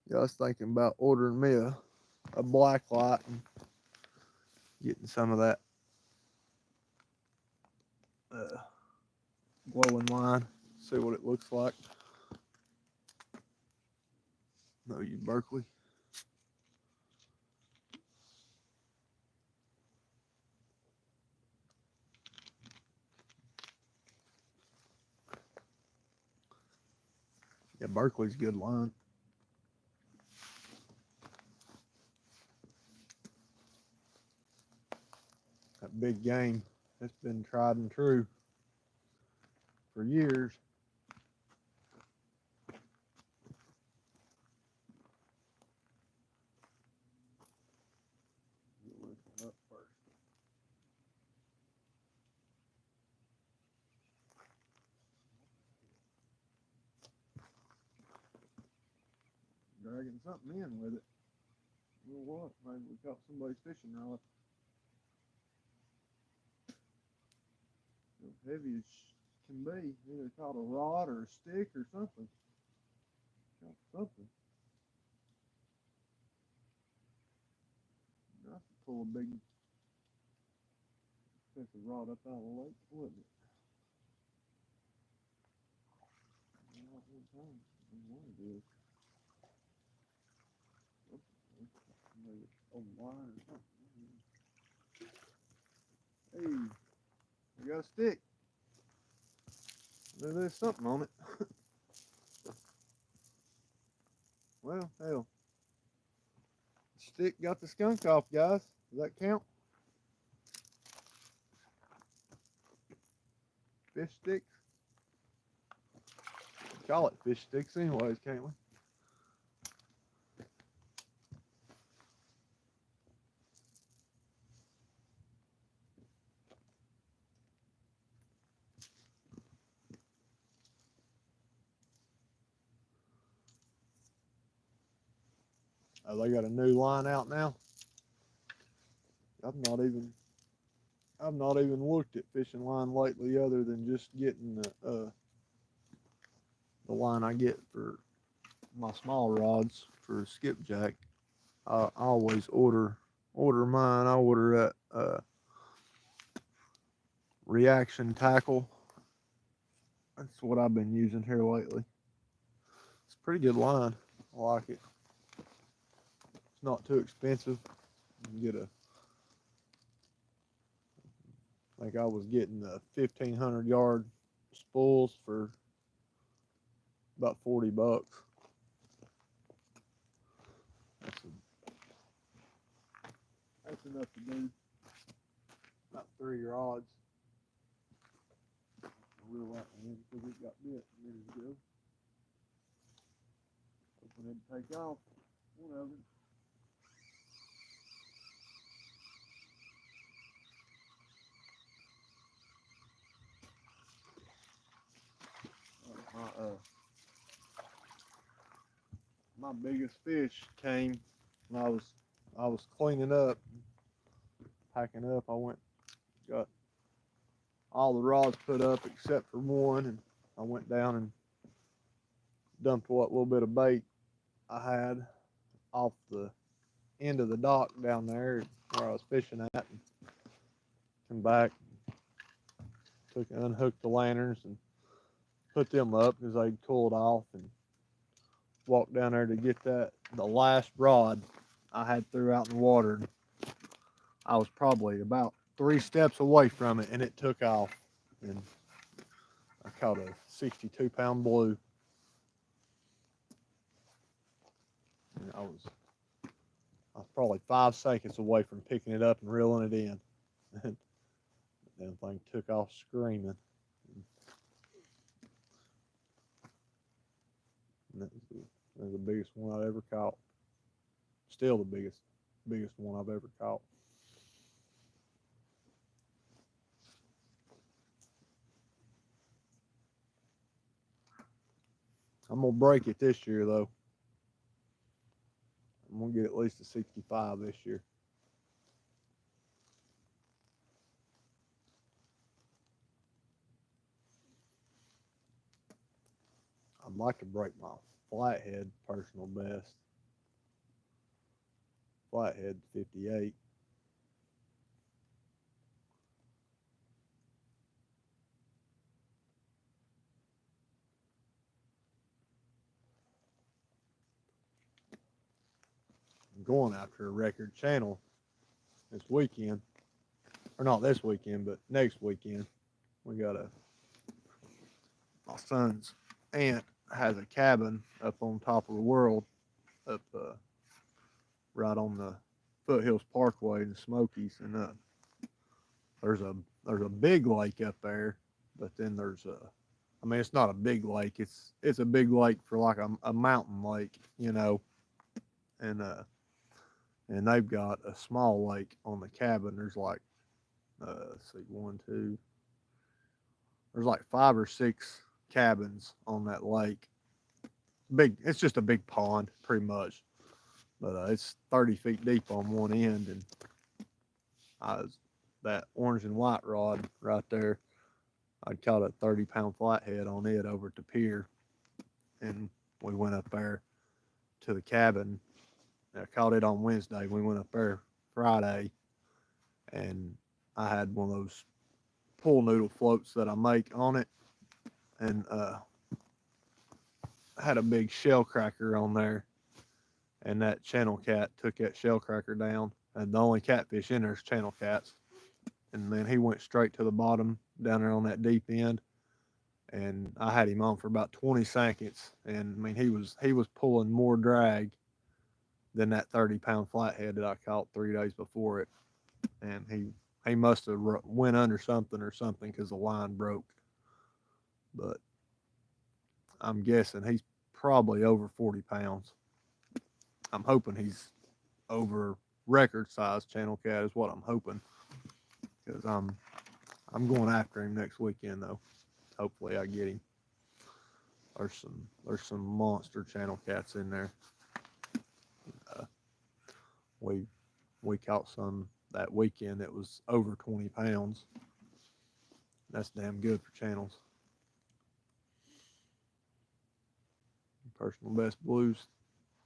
Yeah, I was thinking about ordering me a black light and getting some of that glowing line. See what it looks like. No, you Berkeley. Yeah, Berkeley's good line. That big game, it's been tried and true for years. Listen up first. Dragging something in with it. You know what? Maybe we caught somebody's fishing rod. As heavy as can be. Either caught a rod or a stick or something. Caught something. I could pull a big expensive rod up out of the lake, wouldn't it? Not one time. One it is. Maybe a line or something. Hey, we got a stick. There's something on it. Well, hell. The stick got the skunk off, guys. Does that count? Fish sticks? We call it fish sticks anyways, can't we? Oh, they got a new line out now. I've not even looked at fishing line lately, other than just getting the line I get for my small rods for skipjack. I always order mine. I order at Reaction Tackle. That's what I've been using here lately. It's a pretty good line. I like it. It's not too expensive. You can get I think I was getting the 1,500-yard spools for about $40. That's enough to do about 3 rods. I reel that one in because it got bit a minute ago. Hoping it'd take off one of them. My biggest fish came when I was cleaning up, packing up. I got all the rods put up except for one, and I went down and dumped what little bit of bait I had off the end of the dock down there where I was fishing at, and come back, unhooked the lanterns and put them up because they'd cooled off, and walked down there to get the last rod I had threw out in the water. I was probably about 3 steps away from it, and it took off, and I caught a 62-pound blue. And I was probably 5 seconds away from picking it up and reeling it in. And the damn thing took off screaming. And that was the biggest one I've ever caught. Still the biggest one I've ever caught. I'm gonna break it this year though. I'm gonna get at least a 65 this year. I'd like to break my flathead personal best. Flathead 58. I'm going after a record channel this weekend, or not this weekend, but next weekend. We got my son's aunt has a cabin up on top of the world, up right on the Foothills Parkway in the Smokies, and there's a there's a big lake up there, but then there's a, I mean, it's not a big lake. It's a big lake for like a mountain lake, you know, and and they've got a small lake on the cabin. There's like let's see, one, two. There's like 5 or 6 cabins on that lake. Big. It's just a big pond, pretty much. But it's 30 feet deep on one end, and I was that orange and white rod right there. I'd caught a 30-pound flathead on it over at the pier, and we went up there to the cabin. I caught it on Wednesday. We went up there Friday, and I had one of those pool noodle floats that I make on it, and had a big shell cracker on there, and that channel cat took that shell cracker down. And the only catfish in there is channel cats. And then he went straight to the bottom down there on that deep end, and I had him on for about 20 seconds. And I mean, he was pulling more drag than that 30-pound flathead that I caught 3 days before it. And he must have went under something or something because the line broke. But I'm guessing he's probably over 40 pounds. I'm hoping he's over record size channel cat is what I'm hoping, because I'm going after him next weekend though. Hopefully I get him. There's some monster channel cats in there. Uh, we we caught some that weekend that was over 20 pounds. That's damn good for channels. Personal best blues,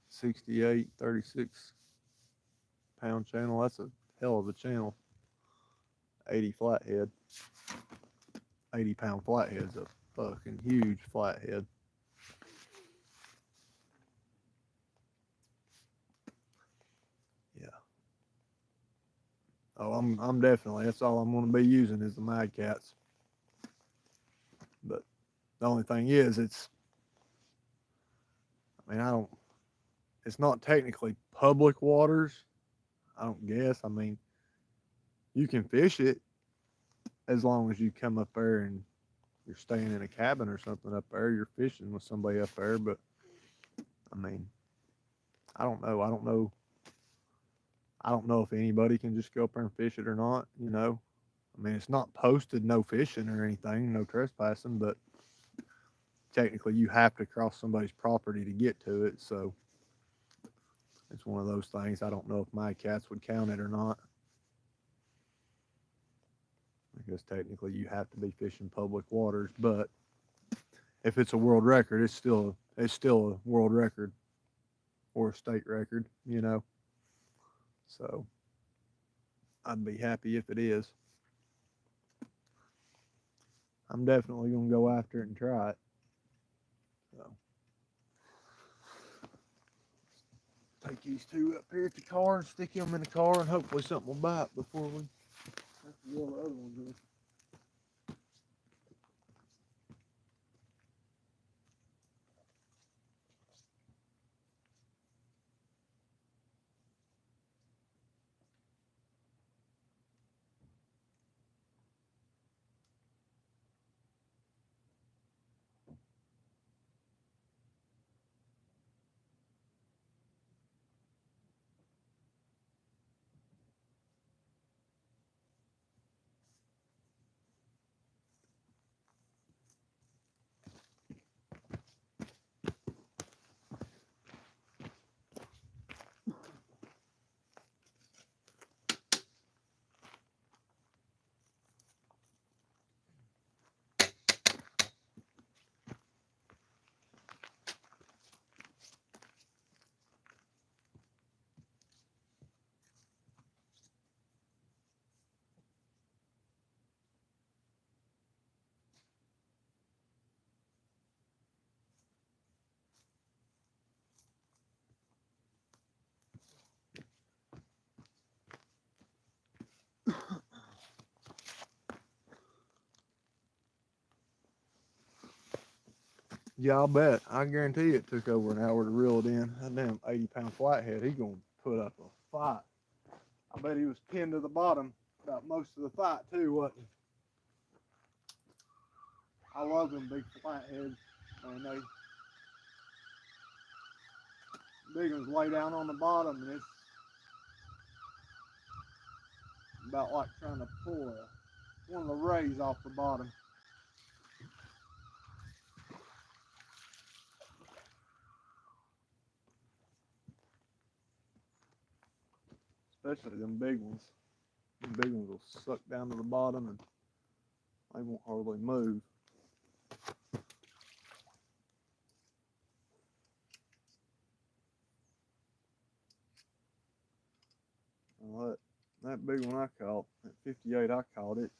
68, 36-pound channel. That's a hell of a channel. 80 flathead. 80-pound flathead's a fucking huge flathead. Yeah. Oh, I'm definitely, that's all I'm going to be using is the Mad Cats. But the only thing is, I mean, it's not technically public waters. I don't guess. I mean, you can fish it as long as you come up there and you're staying in a cabin or something up there. You're fishing with somebody up there. But I mean, I don't know. I don't know if anybody can just go up there and fish it or not. You know, I mean, it's not posted no fishing or anything, no trespassing, but technically you have to cross somebody's property to get to it. So it's one of those things. I don't know if my cats would count it or not. Because technically you have to be fishing public waters, but if it's a world record, it's still a world record or a state record, you know. So I'd be happy if it is. I'm definitely gonna go after it and try it. So take these two up here at the car and stick them in the car, and hopefully something will bite before we have to reel the other ones in. Yeah, I'll bet. I guarantee you it took over an hour to reel it in. That damn 80-pound flathead, he gonna put up a fight. I bet he was pinned to the bottom about most of the fight too, wasn't he? I love them big flatheads. Man, they big ones lay down on the bottom, and it's about like trying to pull one of the rays off the bottom. Especially them big ones. Them big ones will suck down to the bottom and they won't hardly move. Well, that big one I caught, at 58 I caught it.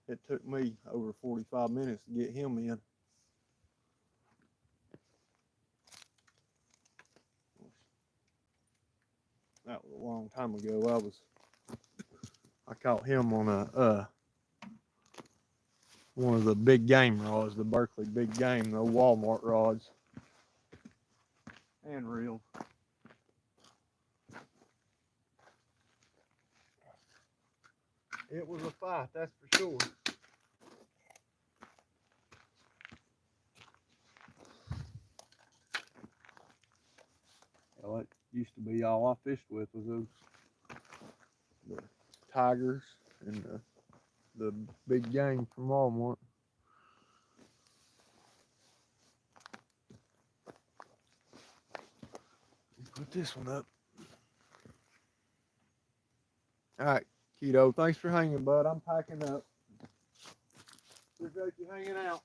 It took me over 45 minutes to get him in. That was a long time ago. I caught him on a one of the big game rods, the Berkeley big game, the Walmart rods and reels. It was a fight, that's for sure. Well, it used to be all I fished with was the tigers and the big game from Walmart. Put this one up. All right, Keto, thanks for hanging, bud. I'm packing up. Appreciate you hanging out.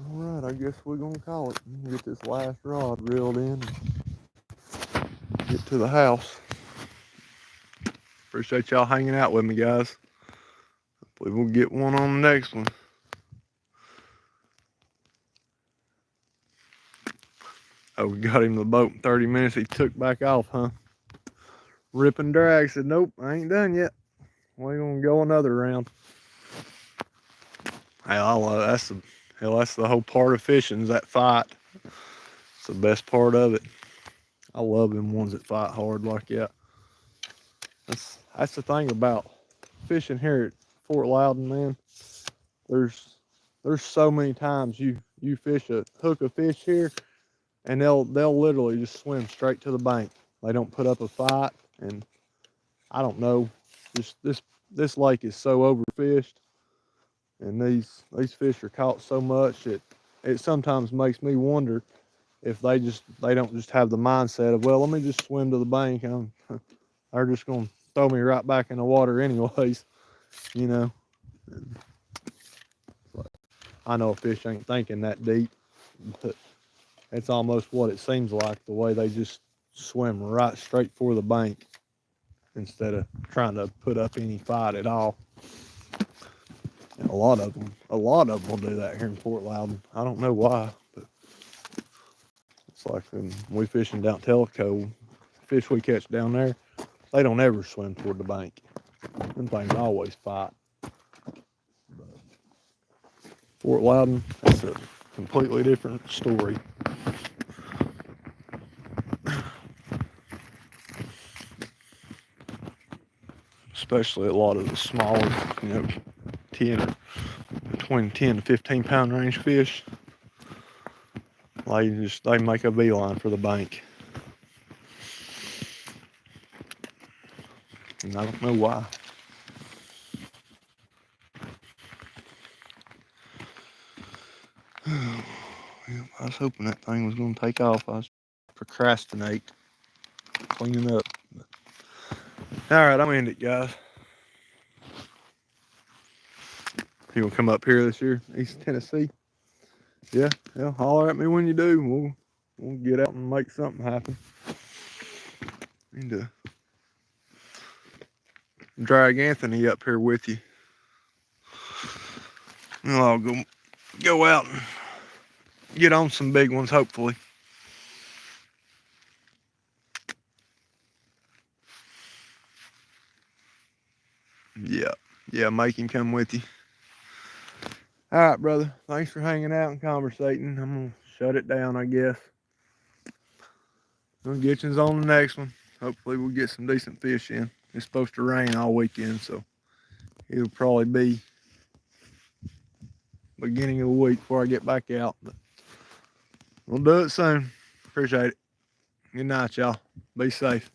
All right, I guess we're gonna call it. Get this last rod reeled in and get to the house. Appreciate y'all hanging out with me, guys. Hopefully we'll get one on the next one. Oh, we got him the boat in 30 minutes. He took back off, huh? Rip and drag. Said, nope, I ain't done yet. We're gonna go another round. Hey, I love that's the whole part of fishing is that fight. It's the best part of it. I love them ones that fight hard like that. That's the thing about fishing here at Fort Loudon, man. There's so many times you hook a fish here and they'll literally just swim straight to the bank. They don't put up a fight, and I don't know. Just this lake is so overfished, and these fish are caught so much that it sometimes makes me wonder if they don't just have the mindset of, well, let me just swim to the bank. They're just gonna throw me right back in the water anyways, you know. I know a fish ain't thinking that deep, but it's almost what it seems like, the way they just swim right straight for the bank instead of trying to put up any fight at all. And a lot of them will do that here in Fort Loudon. I don't know why, but it's like when we fishing down Tellico, fish we catch down there, they don't ever swim toward the bank. Them things always fight. But Fort Loudon, that's a completely different story. Especially a lot of the smaller, 10 between 10 to 15 pound range fish. They make a beeline for the bank. And I don't know why. I was hoping that thing was going to take off. I was procrastinate cleaning up. All right, I'm gonna end it, guys. You gonna come up here this year, East Tennessee? Yeah, holler at me when you do. We'll get out and make something happen. Need to drag Anthony up here with you. We'll all go out and get on some big ones, hopefully. Yeah, make him come with you. All right, brother. Thanks for hanging out and conversating. I'm gonna shut it down, I guess. We'll get you on the next one. Hopefully we'll get some decent fish in. It's supposed to rain all weekend, so it'll probably be beginning of the week before I get back out. But we'll do it soon. Appreciate it. Good night, y'all. Be safe.